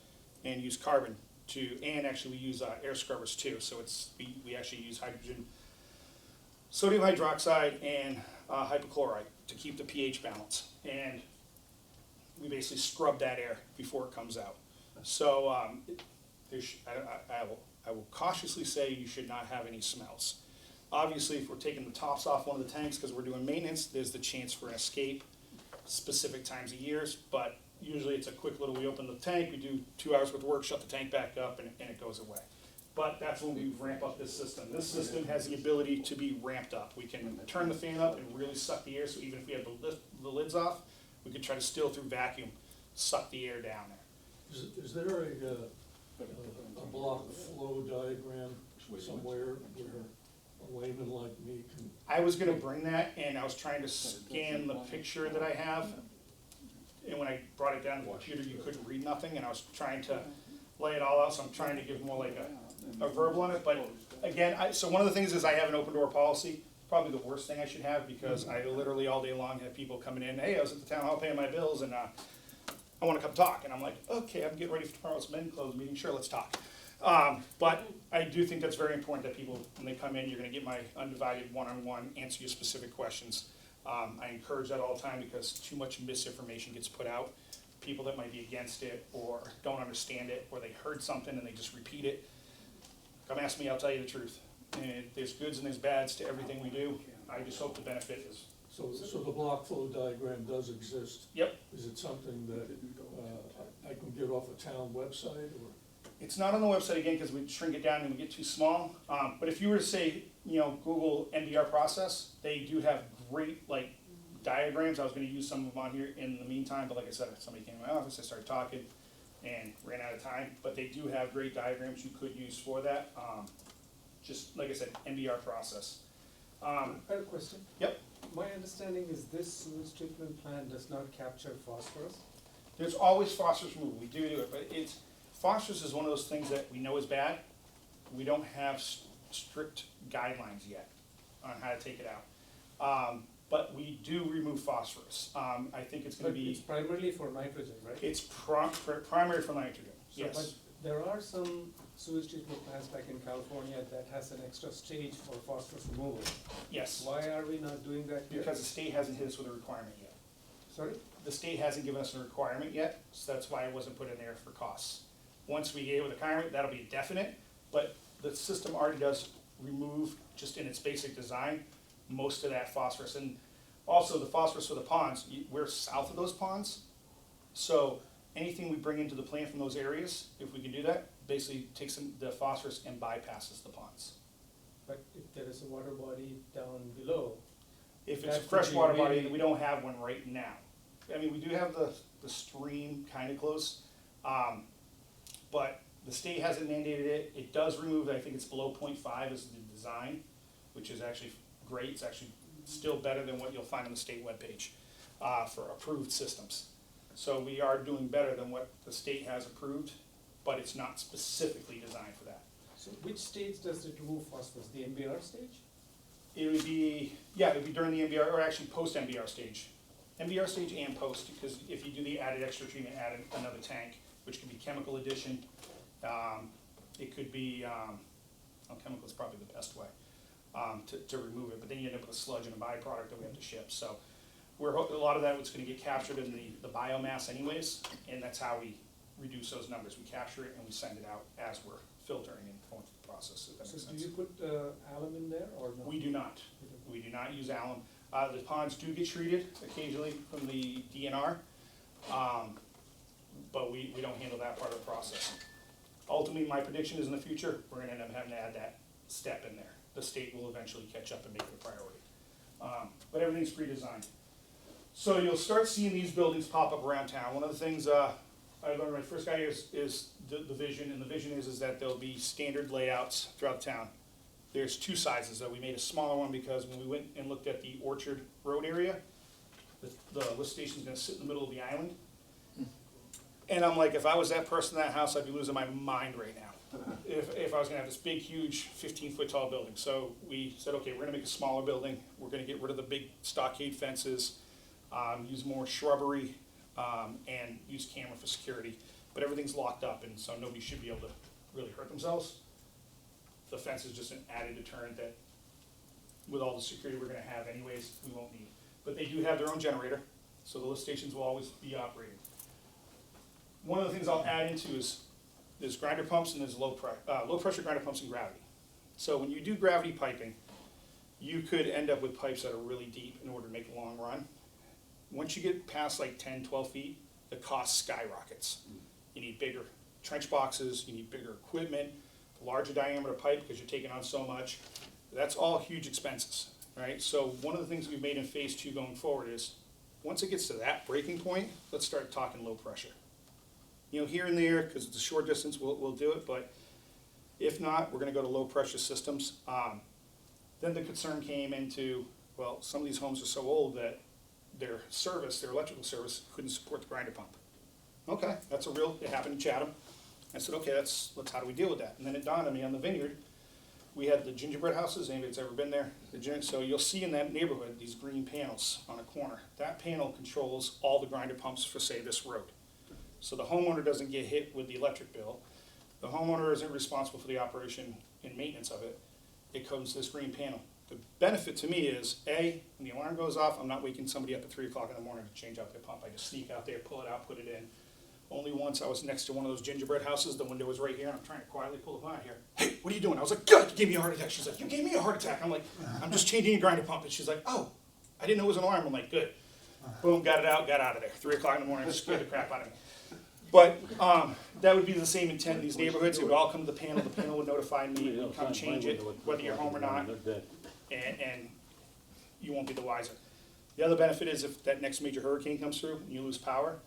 and use carbon and actually we use air scrubbers too. So we actually use hydrogen, sodium hydroxide, and hypochlorite to keep the pH balance. And we basically scrub that air before it comes out. So I will cautiously say you should not have any smells. Obviously, if we're taking the tops off one of the tanks because we're doing maintenance, there's the chance for an escape specific times of years, but usually it's a quick little, we open the tank, we do 2 hours worth of work, shut the tank back up, and it goes away. But that's when we ramp up this system. This system has the ability to be ramped up. We can turn the fan up and really suck the air, so even if we have the lids off, we could try to still through vacuum suck the air down there. Is there a block flow diagram somewhere where a layman like me can? I was gonna bring that, and I was trying to scan the picture that I have, and when I brought it down to the computer, you couldn't read nothing, and I was trying to lay it all out, so I'm trying to give more like a verbal on it, but again, so one of the things is I have an open door policy, probably the worst thing I should have, because I literally all day long have people coming in, hey, I was at the town hall paying my bills, and I wanna come talk, and I'm like, okay, I'm getting ready for tomorrow's men close meeting, sure, let's talk. But I do think that's very important that people, when they come in, you're gonna get my undivided one-on-one, answer your specific questions. I encourage that all the time because too much misinformation gets put out. People that might be against it or don't understand it, or they heard something and they just repeat it. Come ask me, I'll tell you the truth. And there's goods and there's bads to everything we do. I just hope the benefit is. So the block flow diagram does exist? Yep. Is it something that I can get off a town website, or? It's not on the website again because we shrink it down and we get too small. But if you were to say, Google NDR process, they do have great, like, diagrams. I was gonna use some of them on here in the meantime, but like I said, somebody came to my office, I started talking and ran out of time. But they do have great diagrams you could use for that. Just, like I said, MBR process. I have a question. Yep. My understanding is this sewage treatment plant does not capture phosphorus. There's always phosphorus removal, we do it, but phosphorus is one of those things that we know is bad. We don't have strict guidelines yet on how to take it out. But we do remove phosphorus. I think it's gonna But it's be, primarily for nitrogen, right? it's primary for nitrogen, So, yes. but there are some sewage treatment plants like in California that has an extra stage for phosphorus removal. Yes, Why are we not doing that here? because the state hasn't hit us with a requirement yet. Sorry? The state hasn't given us a requirement yet, so that's why it wasn't put in there for costs. Once we get with a requirement, that'll be definite, but the system already does remove, just in its basic design, most of that phosphorus. And also the phosphorus for the ponds, we're south of those ponds, so anything we bring into the plant from those areas, if we can do that, basically takes the phosphorus and bypasses the ponds. But if there is a water body down below, If it's a That would freshwater be body, really- we don't have one right now. I mean, we do have the stream kind of close, but the state hasn't mandated it. It does remove, I think it's below 0.5 is the design, which is actually great. It's actually still better than what you'll find on the state webpage for approved systems. So we are doing better than what the state has approved, but it's not specifically designed for that. so which stage does it remove phosphorus? The MBR stage? It would be, yeah, it would be during the MBR, or actually post-MBR stage. MBR stage and post, because if you do the added extra treatment, add another tank, which could be chemical addition. It could be, chemical is probably the best way to remove it, but then you end up with a sludge and a byproduct that we have to ship. So a lot of that was gonna get captured in the biomass anyways, and that's how we reduce those numbers. We capture it and we send it out as we're filtering and going through the process, if that So makes do sense. you put alum in there or no? We do not. You don't. We do not use alum. The ponds do get treated occasionally from the DNR, but we don't handle that part of the process. Ultimately, my prediction is in the future, we're gonna end up having to add that step in there. The state will eventually catch up and make it a priority. But everything's pre-designed. So you'll start seeing these buildings pop up around town. One of the things I learned when I first got here is the vision, and the vision is that there'll be standard layouts throughout town. There's two sizes, though. We made a smaller one because when we went and looked at the Orchard Road area, the lift station's gonna sit in the middle of the island. And I'm like, if I was that person in that house, I'd be losing my mind right now. If I was gonna have this big, huge, 15-foot tall building. So we said, okay, we're gonna make a smaller building. We're gonna get rid of the big stockade fences, use more shrubbery, and use camera for security. But everything's locked up, and so nobody should be able to really hurt themselves. The fence is just an added deterrent that, with all the security we're gonna have anyways, we won't need. But they do have their own generator, so the lift stations will always be operating. One of the things I'll add into is there's grinder pumps and there's low pressure grinder pumps and gravity. So when you do gravity piping, you could end up with pipes that are really deep in order to make a long run. Once you get past like 10, 12 feet, the cost skyrockets. You need bigger trench boxes, you need bigger equipment, larger diameter pipe because you're taking on so much. That's all huge expenses, right? So one of the things we've made in phase 2 going forward is, once it gets to that breaking point, let's start talking low pressure. You know, here and there, because it's a short distance, we'll do it, but if not, we're gonna go to low pressure systems. Then the concern came into, well, some of these homes are so old that their electrical service couldn't support the grinder pump. Okay, it happened in Chatham. I said, okay, how do we deal with that? And then it dawned on me on the vineyard, we had the gingerbread houses, anybody that's ever been there, so you'll see in that neighborhood, these green panels on a corner. That panel controls all the grinder pumps for, say, this road. So the homeowner doesn't get hit with the electric bill. The homeowner isn't responsible for the operation and maintenance of it. It comes to this green panel. The benefit to me is, A, when the alarm goes off, I'm not waking somebody up at 3 o'clock in the morning to change out their pump. I just sneak out there, pull it out, put it in. Only once I was next to one of those gingerbread houses, the window was right here, and I'm trying to quietly pull it out here. Hey, what are you doing? I was like, God, you gave me a heart attack. She's like, you gave me a heart attack. I'm like, I'm just changing your grinder pump. And she's like, oh, I didn't know it was an alarm. I'm like, good. Boom, got it out, got out of there. 3 o'clock in the morning, scared the crap out of me. But that would be the same intent in these neighborhoods. It would all come to the panel would notify me, we'd come change it, whether you're home or not. And you won't be the wiser. The other benefit is if that next major hurricane comes through and you lose power,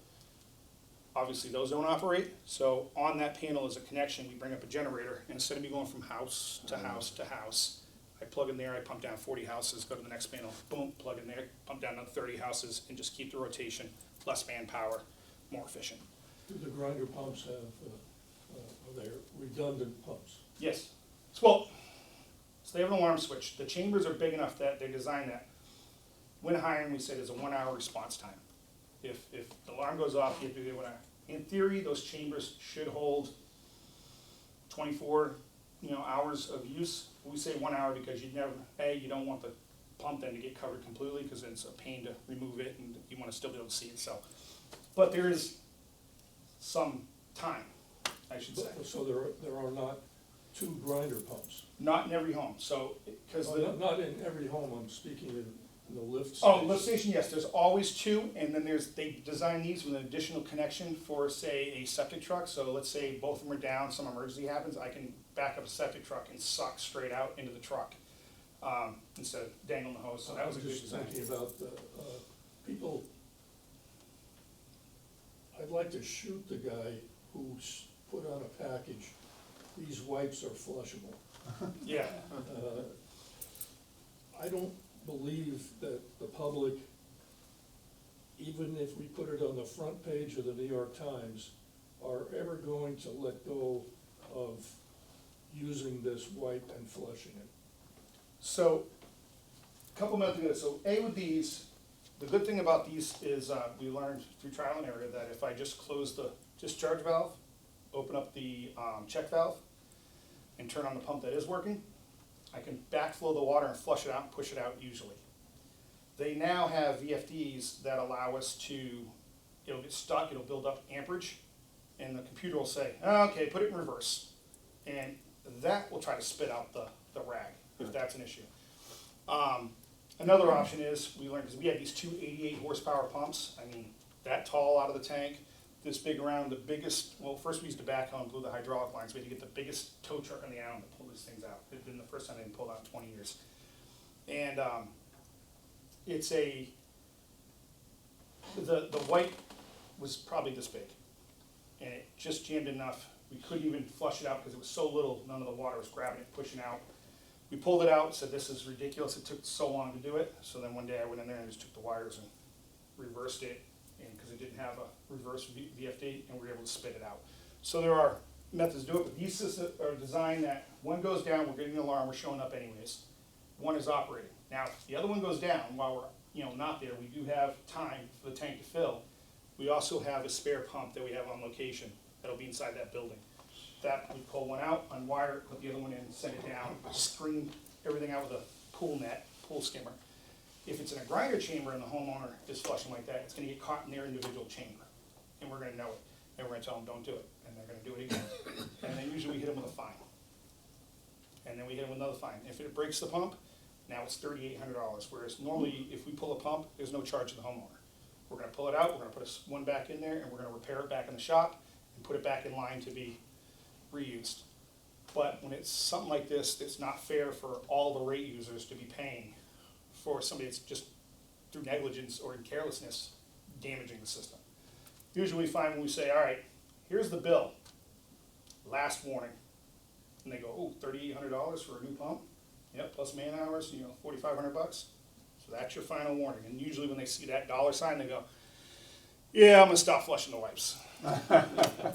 obviously those don't operate. So on that panel is a connection, we bring up a generator, and instead of me going from house to house to house, I plug in there, I pump down 40 houses, go to the next panel, boom, plug in there, pump down another 30 houses, and just keep the rotation, less manpower, more efficient. Do the grinder pumps have, are they redundant pumps? Yes. Well, so they have an alarm switch. The chambers are big enough that they design that when hiring, we say there's a 1 hour response time. If the alarm goes off, you have to do 1 hour. In theory, those chambers should hold 24, hours of use. We say 1 hour because you don't want the pump then to get covered completely because it's a pain to remove it and you want to still be able to see it. So, but there is some time, I should say. So there are not 2 grinder pumps? Not in every home. So, because Not in every home, I'm speaking in the lift oh, station. lift station, yes, there's always 2, and then they design these with an additional connection for, say, a septic truck. So let's say both of them are down, some emergency happens, I can back up a septic truck and suck straight out into the truck, instead of dangling the hose. So that was a good just design. thinking about the, people, I'd like to shoot the guy who's put on a package, these wipes are flushable. Yeah, I don't believe that the public, even if we put it on the front page of the New York Times, are ever going to let go of using this wipe and flushing it. so, a couple minutes ago, so with these, the good thing about these is, we learned through trial and error that if I just close the discharge valve, open up the, check valve, and turn on the pump that is working, I can backflow the water and flush it out and push it out usually. They now have VFDs that allow us to, it'll get stuck, it'll build up amperage, and the computer will say, oh, okay, put it in reverse. And that will try to spit out the rag, if that's an issue. Another option is, we learned, because we had these 2 88 horsepower pumps, I mean, that tall out of the tank, this big around, the biggest, well, first we used a backhoe and blew the hydraulic lines, we had to get the biggest tow truck on the island to pull these things out. It's been the first time they've pulled out in 20 years. And it's the white was probably this big, and it just jammed enough. We couldn't even flush it out because it was so little, none of the water was grabbing it, pushing out. We pulled it out, said this is ridiculous, it took so long to do it. So then one day I went in there and just took the wires and reversed it, and because it didn't have a reverse VFD, and we were able to spit it out. So there are methods to do it, but these systems are designed that one goes down, we're getting an alarm, we're showing up anyways. One is operating. Now, if the other one goes down while we're not there, we do have time for the tank to fill. We also have a spare pump that we have on location that'll be inside that building. That we pull one out, unwire it, put the other one in, send it down, screen everything out with a pool net, pool skimmer. If it's in a grinder chamber and the homeowner is flushing like that, it's gonna get caught in their individual chamber. And we're gonna know it. And we're gonna tell them, don't do it. And they're gonna do it again. And then usually we hit them with a fine. And then we hit them with another fine. If it breaks the pump, now it's $3,800. Whereas normally, if we pull a pump, there's no charge to the homeowner. We're gonna pull it out, we're gonna put one back in there, and we're gonna repair it back in the shop and put it back in line to be reused. But when it's something like this, it's not fair for all the rate users to be paying for somebody that's just through negligence or in carelessness damaging the system. Usually we find when we say, all right, here's the bill, last warning. And they go, oh, $3,800 for a new pump? Yep, plus man hours, $4,500. So that's your final warning. And usually when they see that dollar sign, they go, yeah, I'm gonna stop flushing the wipes.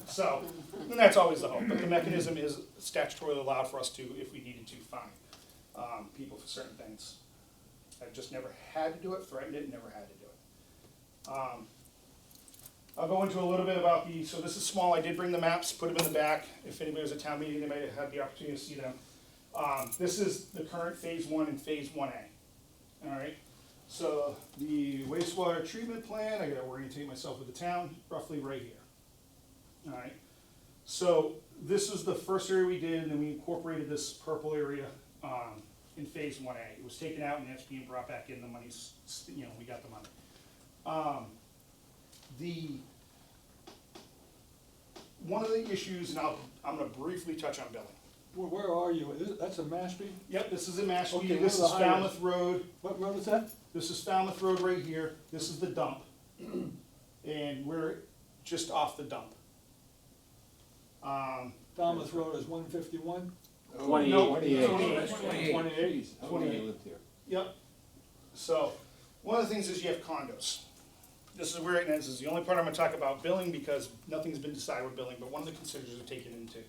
So, and that's always the hope. But the mechanism is statutorily allowed for us to, if we needed to, fine people for certain things. I've just never had to do it, threatened it, never had to do it. I'll go into a little bit about so this is small, I did bring the maps, put them in the back. If anybody was at town meeting, they might have had the opportunity to see them. This is the current phase 1 and phase 1A. All right, so the wastewater treatment plant, I gotta orientate myself with the town, roughly right here. All right, so this is the first area we did, and then we incorporated this purple area in phase 1A. It was taken out and that's being brought back in, the money's, we got the money. One of the issues, and I'm gonna briefly touch on billing. Where are you? That's a Mashpee? Yep, this is in Mashpee, Okay, this where's is the highway? Falmouth Road, What road is that? this is Falmouth Road right here, this is the dump. And we're just off the dump. Falmouth Road is 151? No, 28. 28. Yep. So, one of the things is you have condos. This is where it ends. This is the only part I'm gonna talk about billing because nothing's been decided with billing, but one of the considerations are taken into,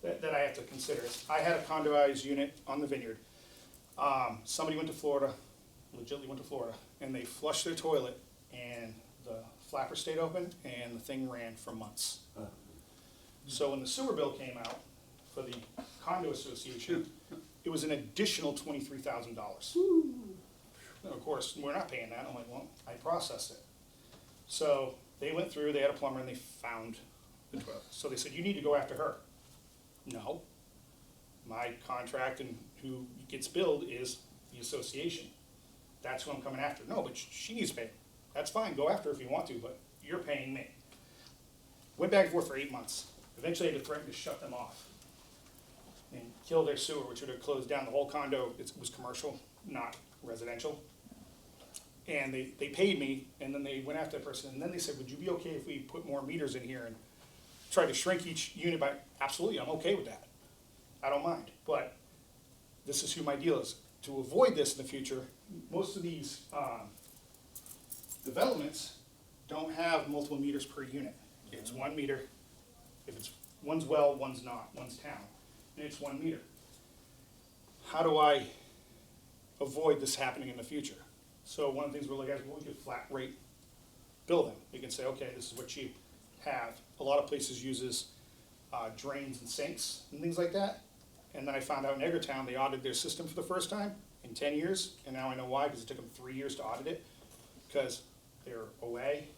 that I have to consider is, I had a condoized unit on the vineyard. Somebody went to Florida, legitimately went to Florida, and they flushed their toilet and the flapper stayed open and the thing ran for months. So when the sewer bill came out for the condo association, it was an additional $23,000. Of course, we're not paying that. I'm like, well, I processed it. So they went through, they had a plumber and they found the toilet. So they said, you need to go after her. No. My contract and who gets billed is the association. That's who I'm coming after. No, but she needs to pay. That's fine, go after her if you want to, but you're paying me. Went back and forth for 8 months. Eventually I had to threaten to shut them off and kill their sewer, which would have closed down the whole condo. It was commercial, not residential. And they paid me, and then they went after that person, and then they said, would you be okay if we put more meters in here and try to shrink each unit by, absolutely, I'm okay with that. I don't mind, but this is who my deal is. To avoid this in the future, most of these developments don't have multiple meters per unit. It's 1 meter. If it's, one's well, one's not, one's town, and it's 1 meter. How do I avoid this happening in the future? So one of the things we're looking at is, well, we could flat rate bill them. We can say, okay, this is what you have. A lot of places uses drains and sinks and things like that. And then I found out in Edgartown, they audited their system for the first time in 10 years. And now I know why, because it took them 3 years to audit it. Because they're away,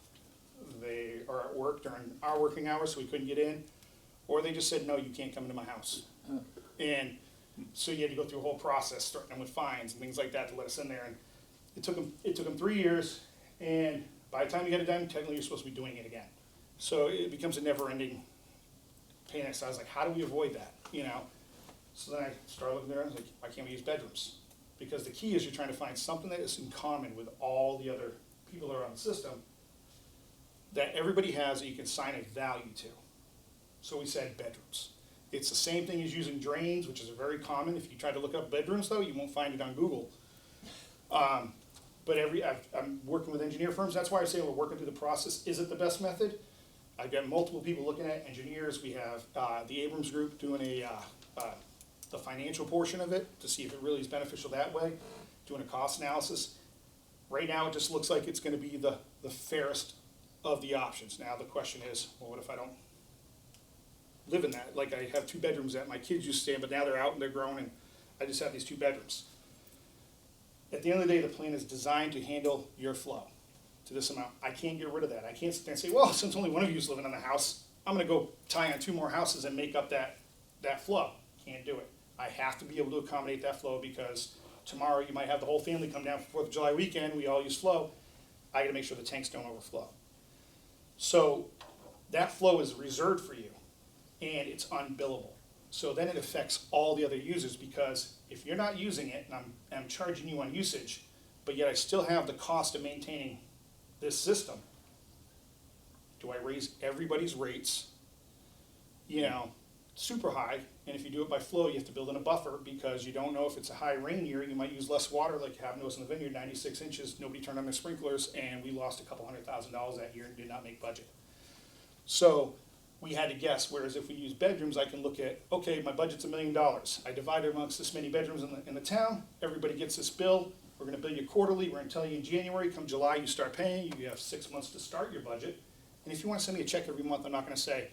they are at work during our working hours, so we couldn't get in. Or they just said, no, you can't come into my house. And so you had to go through a whole process, starting them with fines and things like that to let us in there. And it took them 3 years, and by the time you get it done, technically you're supposed to be doing it again. So it becomes a never-ending pain. So I was like, how do we avoid that, you know? So then I started looking there, and I was like, why can't we use bedrooms? Because the key is you're trying to find something that is in common with all the other people that are on the system that everybody has that you can assign a value to. So we said bedrooms. It's the same thing as using drains, which is very common. If you try to look up bedrooms, though, you won't find it on Google. But I'm working with engineer firms. That's why I say we're working through the process. Is it the best method? I've got multiple people looking at it, engineers. We have the Abrams Group doing the financial portion of it to see if it really is beneficial that way, doing a cost analysis. Right now, it just looks like it's going to be the fairest of the options. Now, the question is, well, what if I don't live in that? Like, I have 2 bedrooms that my kids used to stay in, but now they're out and they're grown, and I just have these 2 bedrooms. At the end of the day, the plan is designed to handle your flow to this amount. I can't get rid of that. I can't sit there and say, well, since only one of you is living in the house, I'm going to go tie on 2 more houses and make up that flow. Can't do it. I have to be able to accommodate that flow because tomorrow you might have the whole family come down for 4th of July weekend. We all use flow. I got to make sure the tanks don't overflow. So that flow is reserved for you, and it's unbillable. So then it affects all the other users because if you're not using it, and I'm charging you on usage, but yet I still have the cost of maintaining this system, do I raise everybody's rates, you know, super high? And if you do it by flow, you have to build in a buffer because you don't know if it's a high rain year, you might use less water, like you have noticed in the vineyard, 96 inches, nobody turned on their sprinklers, and we lost a couple $100,000 that year and did not make budget. So we had to guess, whereas if we use bedrooms, I can look at, okay, my budget's $1 million. I divide it amongst this many bedrooms in the town, everybody gets this bill, we're gonna bill you quarterly, we're gonna tell you in January, come July, you start paying, you have 6 months to start your budget. And if you wanna send me a check every month, I'm not gonna say,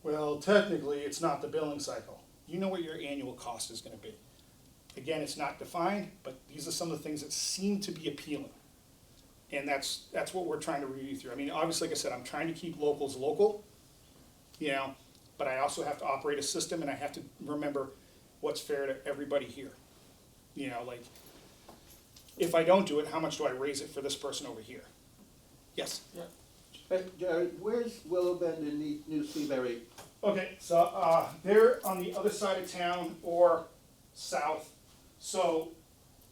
well, technically, it's not the billing cycle. You know what your annual cost is gonna be. Again, it's not defined, but these are some of the things that seem to be appealing. And that's what we're trying to review through. I mean, obviously, like I said, I'm trying to keep locals local, you know, but I also have to operate a system and I have to remember what's fair to everybody here. You know, like, if I don't do it, how much do I raise it for this person over here? Yes? Hey, Jared, where's Willow Bend and New Seabury Okay, so, they're on the other side of town or south, so,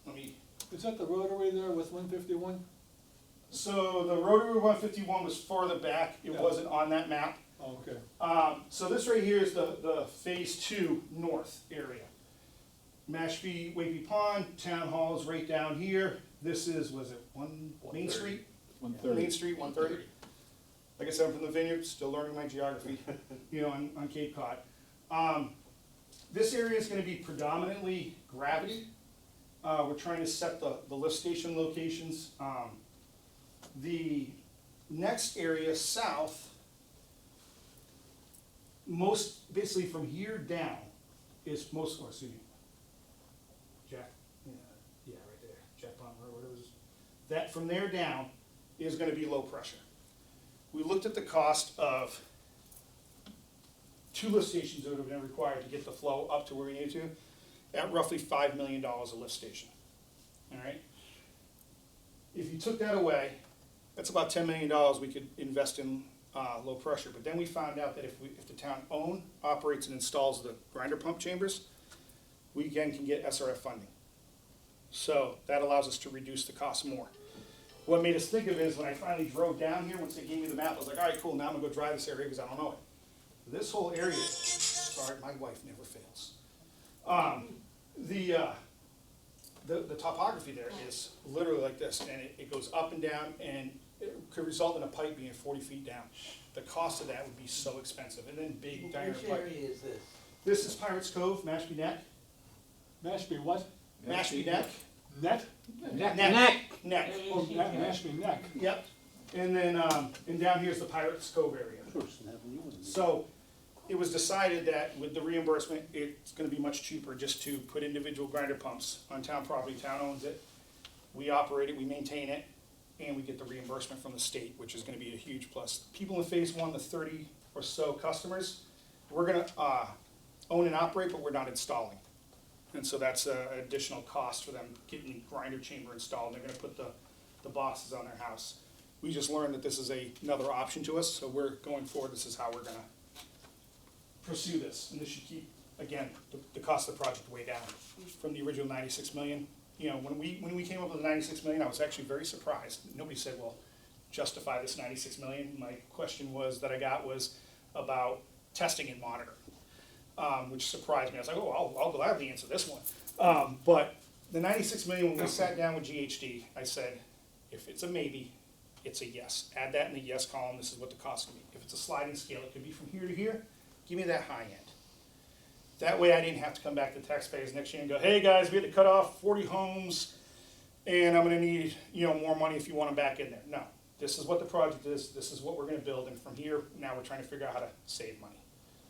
let me, Is that the rotary there with 151? so the rotary 151 was farther back, it Yeah. wasn't on that map. Oh, okay. So this right here is the phase 2 north area. Mashpee, Wakeby Pond, Town Hall is right down here. This is, was it Main Street? 130. Main Street, 130. Like I said, I'm from the vineyard, still learning my geography, on Cape Cod. This area is gonna be predominantly gravity. We're trying to set the lift station locations. The next area south, basically from here down is most, or excuse me, Jack, yeah, right there, Jack Pond Road, whatever it is. That from there down is gonna be low pressure. We looked at the cost of 2 lift stations that would have been required to get the flow up to where we need to, at roughly $5 million a lift station, all right? If you took that away, that's about $10 million we could invest in low pressure. But then we found out that if the town operates and installs the grinder pump chambers, we again can get SRF funding. So that allows us to reduce the cost more. What made us think of it is when I finally drove down here, once they gave me the map, I was like, all right, cool, now I'm gonna go drive this area because I don't know it. This whole area, sorry, my wife never fails. The topography there is literally like this, and it goes up and down, and it could result in a pipe being 40 feet down. The cost of that would be so expensive, and then big diameter Which pipe. area is this? This is Pirates Cove, Mashpee Neck. Mashpee what? Mashpee Neck. Net? Neck. Oh, Mashpee Neck. Yep. And then, and down here's the Pirates Cove area. So it was decided that with the reimbursement, it's gonna be much cheaper just to put individual grinder pumps on town property. Town owns it. We operate it, we maintain it, and we get the reimbursement from the state, which is gonna be a huge plus. People in phase 1, the 30 or so customers, we're gonna, own and operate, but we're not installing. And so that's an additional cost for them getting the grinder chamber installed. They're gonna put the boxes on their house. We just learned that this is another option to us, so we're going forward, this is how we're gonna pursue this. And this should keep, again, the cost of the project way down from the original 96 million. You know, when we came up with the 96 million, I was actually very surprised. Nobody said, well, justify this 96 million. My question that I got was about testing and monitoring, which surprised me. I was like, oh, I'll gladly answer this one. But the 96 million, when we sat down with GHD, I said, if it's a maybe, it's a yes. Add that in the yes column, this is what the cost can be. If it's a sliding scale, it could be from here to here, give me that high end. That way I didn't have to come back to taxpayers next year and go, hey guys, we had to cut off 40 homes and I'm gonna need, more money if you want them back in there. No, this is what the project is, this is what we're gonna build, and from here, now we're trying to figure out how to save money,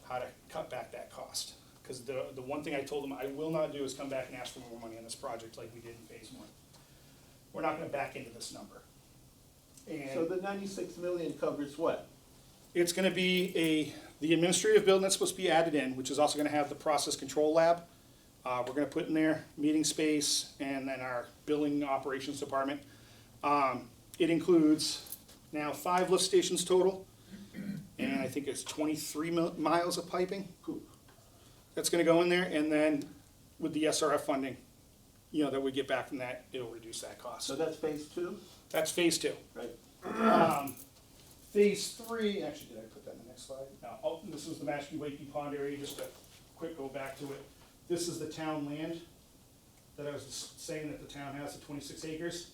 how to cut back that cost. Because the one thing I told them I will not do is come back and ask for more money on this project like we did in phase 1. We're not gonna back into this number. So And the 96 million covers what? it's gonna be the administrative building that's supposed to be added in, which is also gonna have the process control lab. We're gonna put in there meeting space and then our building operations department. It includes now 5 lift stations total, and I think it's 23 miles of piping that's gonna go in there, and then with the SRF funding, that we get back from that, it'll reduce that cost. So that's phase 2, That's phase 2. right? Phase 3, actually, did I put that in the next slide? No, this is the Mashpee Wakeby Pond area, just a quick go back to it. This is the town land that I was saying that the town has, the 26 acres.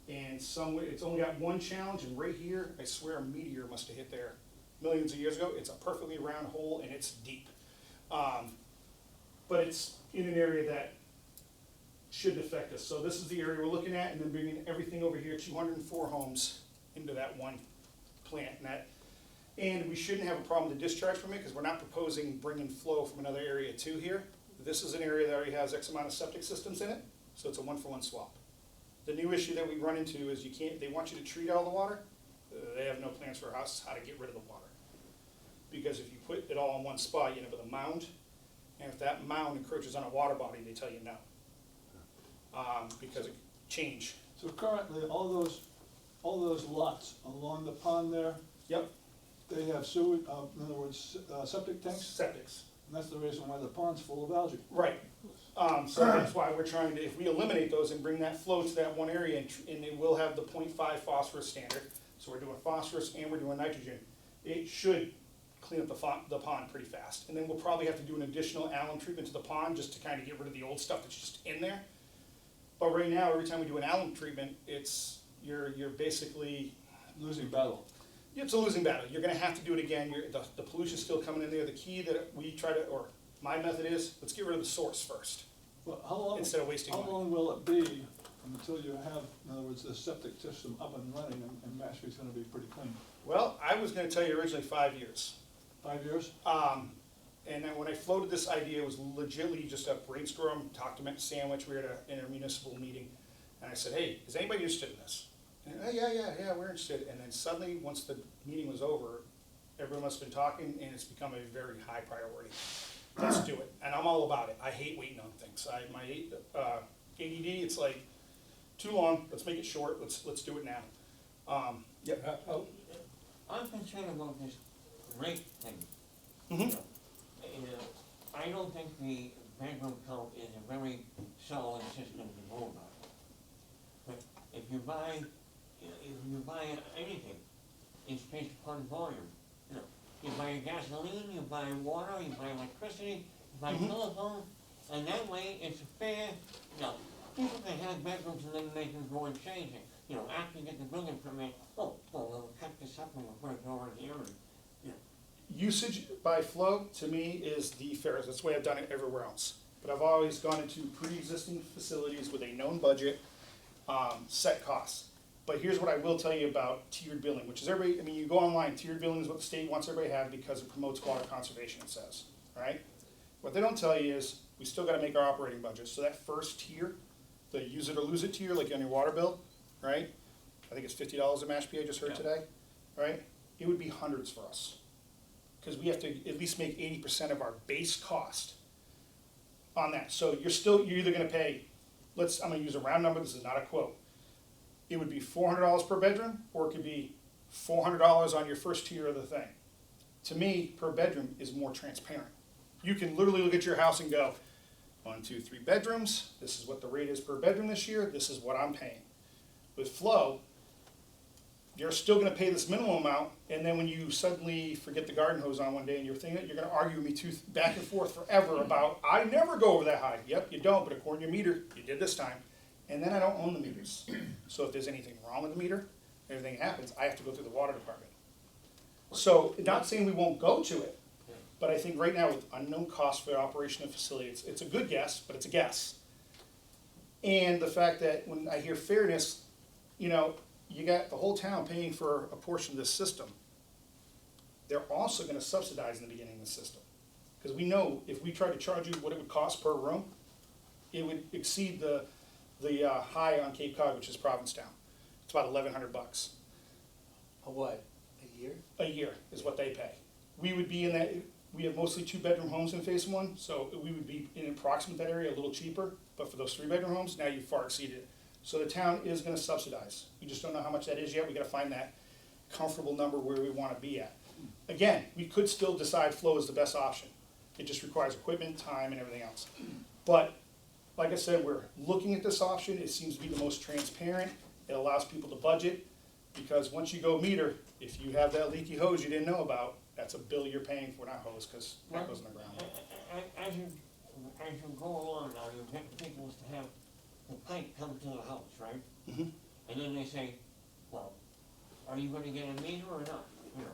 And somewhere, it's only got one challenge, and right here, I swear a meteor must have hit there millions of years ago. It's a perfectly round hole and it's deep. But it's in an area that should affect us. So this is the area we're looking at, and then bringing everything over here, 204 homes into that one plant. And we shouldn't have a problem with the discharge from it, because we're not proposing bringing flow from another area to here. This is an area that already has X amount of septic systems in it, so it's a 1-for-1 swap. The new issue that we run into is they want you to treat all the water. They have no plans for us how to get rid of the water. Because if you put it all in one spot, you end up with a mound, and if that mound encroaches on a water body, they tell you no. Because it change. So currently, all those lots along the pond there, Yep. they have sewage, in other words, septic tanks, Septics. and that's the reason why the pond's full of algae. Right. So that's why we're trying to, if we eliminate those and bring that flow to that one area, and it will have the 0.5 phosphorus standard, so we're doing phosphorus and we're doing nitrogen, it should clean up the pond pretty fast. And then we'll probably have to do an additional alum treatment to the pond just to kind of get rid of the old stuff that's just in there. But right now, every time we do an alum treatment, you're basically, Losing battle. it's a losing battle. You're gonna have to do it again. The pollution's still coming in there. The key that we try to, or my method is, let's get rid of the source first, Well, how long? instead of wasting How money. long will it be until you have, in other words, the septic system up and running and Mashpee's gonna be pretty clean? Well, I was gonna tell you originally 5 years. 5 years? And then when I floated this idea, it was legitimately just a brainstorm, talked to Sandwich, we were at an intermunicipal meeting, and I said, hey, is anybody interested in this? And, oh, yeah, we're interested. And then suddenly, once the meeting was over, everyone must have been talking, and it's become a very high priority. Let's do it. And I'm all about it. I hate waiting on things. My ADD, it's like, too long, let's make it short, let's do it now. Yep. I'm concerned about this rate thing. Mhm. I don't think the bedroom count is a very solid system to go about. But if you buy anything, it's based upon volume. You know, you buy gasoline, you buy water, you buy electricity, you buy telephone, and that way it's fair. You know, people can have bedrooms and then they can go and change it. You know, after you get the building permit, we'll cut this up and we'll put it over here and, you know. Usage by flow, to me, is the fairest. That's the way I've done it everywhere else. But I've always gone into pre-existing facilities with a known budget, set costs. But here's what I will tell you about tiered billing, which is you go online, tiered billing is what the state wants everybody to have because it promotes water conservation, it says, right? What they don't tell you is, we still gotta make our operating budget. So that first tier, the use it or lose it tier, like on your water bill, right? I think it's $50 a Mashpee, I just heard today, right? It would be hundreds for us. Because we have to at least make 80% of our base cost on that. So you're either gonna pay, I'm gonna use a round number, this is not a quote. It would be $400 per bedroom, or it could be $400 on your first tier of the thing. To me, per bedroom is more transparent. You can literally look at your house and go, 1, 2, 3 bedrooms, this is what the rate is per bedroom this year, this is what I'm paying. With flow, you're still gonna pay this minimum amount, and then when you suddenly forget the garden hose on one day and you're thinking, you're gonna argue with me back and forth forever about, I never go over that high. Yep, you don't, but according to your meter, you did this time. And then I don't own the meters. So if there's anything wrong with the meter, everything happens, I have to go through the water department. So, not saying we won't go to it, but I think right now with unknown cost for the operation of the facility, it's a good guess, but it's a guess. And the fact that when I hear fairness, you got the whole town paying for a portion of this system. They're also gonna subsidize in the beginning of the system. Because we know if we try to charge you what it would cost per room, it would exceed the high on Cape Cod, which is Provincetown. It's about $1,100 A what, a year? a year is what they pay. We would be in that, we have mostly 2-bedroom homes in phase 1, so we would be in approximate that area, a little cheaper, but for those 3-bedroom homes, now you far exceeded it. So the town is gonna subsidize. We just don't know how much that is yet. We gotta find that comfortable number where we wanna be at. Again, we could still decide flow is the best option. It just requires equipment, time, and everything else. But, like I said, we're looking at this option. It seems to be the most transparent. It allows people to budget, because once you go meter, if you have that leaky hose you didn't know about, that's a bill you're paying for, not hose, because that goes in the ground. As you go along now, you get people to have the pipe come to the house, right? Mhm. And then they say, well, are you gonna get a meter or not, you know?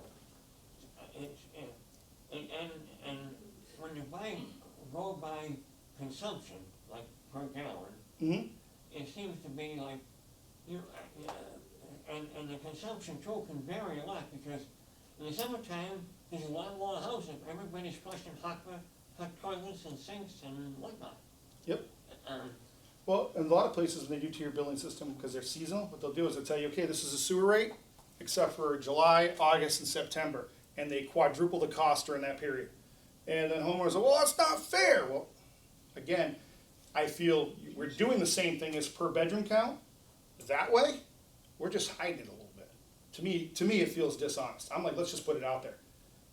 And when you go by consumption, like per gallon, Mhm. it seems to be like, and the consumption too can vary a lot, because in the summertime, there's a lot more houses, everybody's flushing hot toilets and sinks and whatnot. Yep. Um, Well, in a lot of places, when they do tier billing system, because they're seasonal, what they'll do is they'll tell you, okay, this is a sewer rate, except for July, August, and September. And they quadruple the cost during that period. And then homeowners say, well, that's not fair. Well, again, I feel we're doing the same thing as per bedroom count. That way, we're just hiding it a little bit. To me, it feels dishonest. I'm like, let's just put it out there.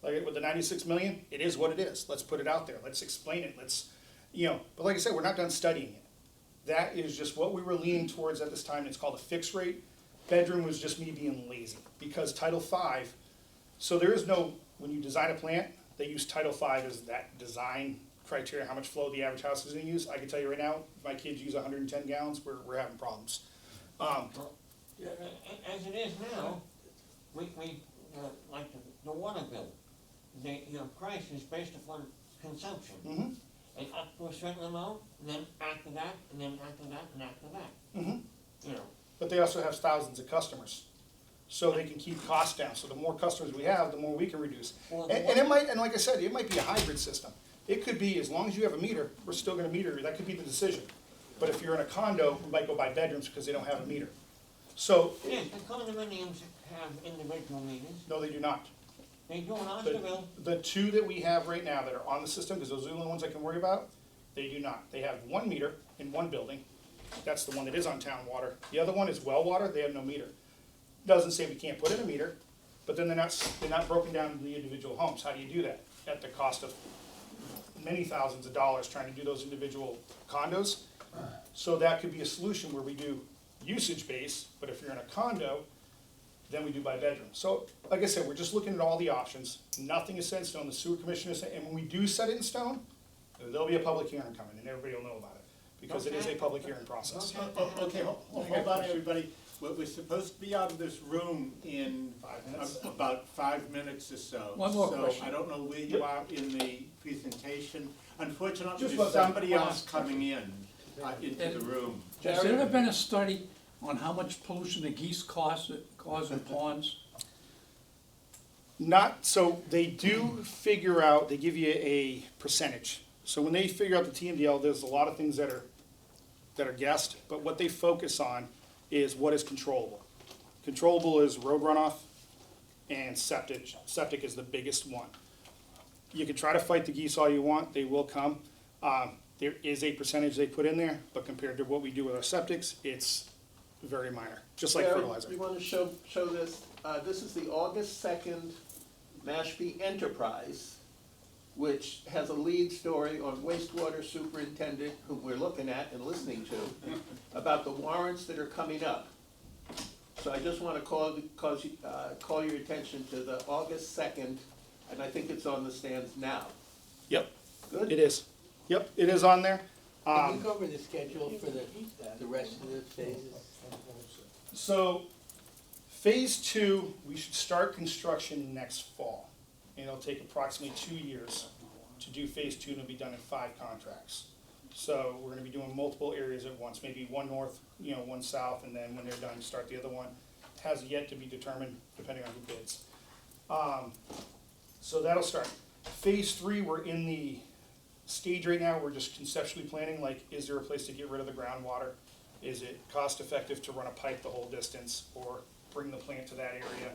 Like with the 96 million, it is what it is. Let's put it out there. Let's explain it. Let's, but like I said, we're not done studying it. That is just what we were leaning towards at this time. It's called a fixed rate. Bedroom was just me being lazy because Title V, so there is no, when you design a plant, they use Title V as that design criteria, how much flow the average house is gonna use. I can tell you right now, if my kids use 110 gallons, we're having problems. As it is now, we like the water bill, your price is based upon consumption. Mhm. And up to a certain amount, and then after that, and then after that, and after that. Mhm. You know, But they also have thousands of customers. So they can keep costs down. So the more customers we have, the more we can reduce. Well, And it might, and like I said, it might be a hybrid system. It could be, as long as you have a meter, we're still gonna meter, that could be the decision. But if you're in a condo, we might go by bedrooms because they don't have a meter. So, yes, the condominiums have individual meters, no, they do not. they do in Osterville. The two that we have right now that are on the system, because those are the only ones I can worry about, they do not. They have one meter in one building. That's the one that is on town water. The other one is well water, they have no meter. Doesn't say we can't put in a meter, but then they're not broken down into the individual homes. How do you do that? At the cost of many thousands of dollars trying to do those individual condos. So that could be a solution where we do usage based, but if you're in a condo, then we do by bedroom. So, like I said, we're just looking at all the options. Nothing is set in stone. The sewer commission is, and when we do set it in stone, there'll be a public hearing coming, and everybody will know about it, because it is a public hearing process. Okay, hold on, everybody. We're supposed to be out of this room in 5 minutes. about 5 minutes or so. One more question. So I don't know where you are in the presentation. Unfortunately, Just there's one somebody last else coming in into the room. Has there ever been a study on how much pollution the geese cause in ponds? Not, so they do figure out, they give you a percentage. So when they figure out the TMDL, there's a lot of things that are guessed, but what they focus on is what is controllable. Controllable is road runoff and septic. Septic is the biggest one. You can try to fight the geese all you want, they will come. There is a percentage they put in there, but compared to what we do with our septics, it's very minor, just like Jared, fertilizer. You want to show this? This is the August 2nd Mashpee Enterprise, which has a lead story on Wastewater Superintendent, whom we're looking at and listening to, about the warrants that are coming up. So I just want to call your attention to the August 2nd, and I think it's on the stands now. Yep, Good? it is. Yep, it is on there. Can you go over the schedule for the rest of the phases? So, phase 2, we should start construction next fall. And it'll take approximately 2 years to do phase 2, and it'll be done in 5 contracts. So we're gonna be doing multiple areas at once, maybe one north, one south, and then when they're done, start the other one. Has yet to be determined, depending on who bids. So that'll start. Phase 3, we're in the stage right now, we're just conceptually planning, like, is there a place to get rid of the groundwater? Is it cost effective to run a pipe the whole distance, or bring the plant to that area?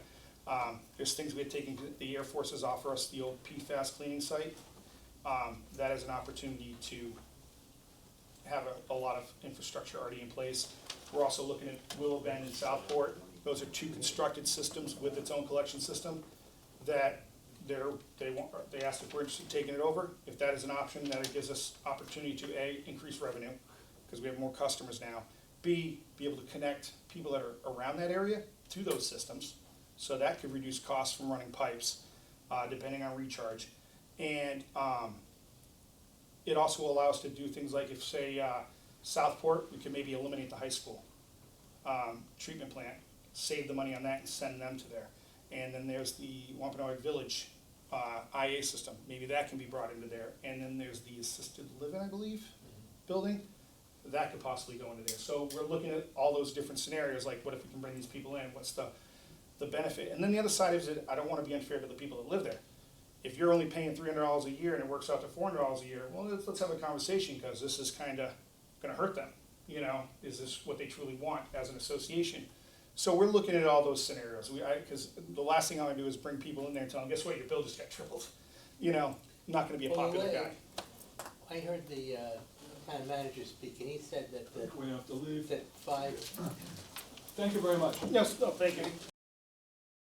There's things we had taken, the Air Forces offer us the old PFAS cleaning site. That is an opportunity to have a lot of infrastructure already in place. We're also looking at Willow Bend and Southport. Those are 2 constructed systems with its own collection system that they asked if we're interested in taking it over. If that is an option, then it gives us opportunity to A, increase revenue, because we have more customers now. B, be able to connect people that are around that area to those systems. So that could reduce costs from running pipes, depending on recharge. And it also allows to do things like if, say, Southport, we could maybe eliminate the high school treatment plant, save the money on that and send them to there. And then there's the Wampanoag Village IA system, maybe that can be brought into there. And then there's the assisted living, I believe, building, that could possibly go into there. So we're looking at all those different scenarios, like what if we can bring these people in, what's the benefit? And then the other side is that I don't wanna be unfair to the people that live there. If you're only paying $300 a year and it works out to $400 a year, well, let's have a conversation, because this is kinda gonna hurt them. Is this what they truly want as an association? So we're looking at all those scenarios. Because the last thing I want to do is bring people in there and tell them, guess what, your bill just got tripled. I'm not going to be a popular guy. I heard the town manager speak, and he said that We have to leave. that 5. Thank you very much. Yes, no, thank you.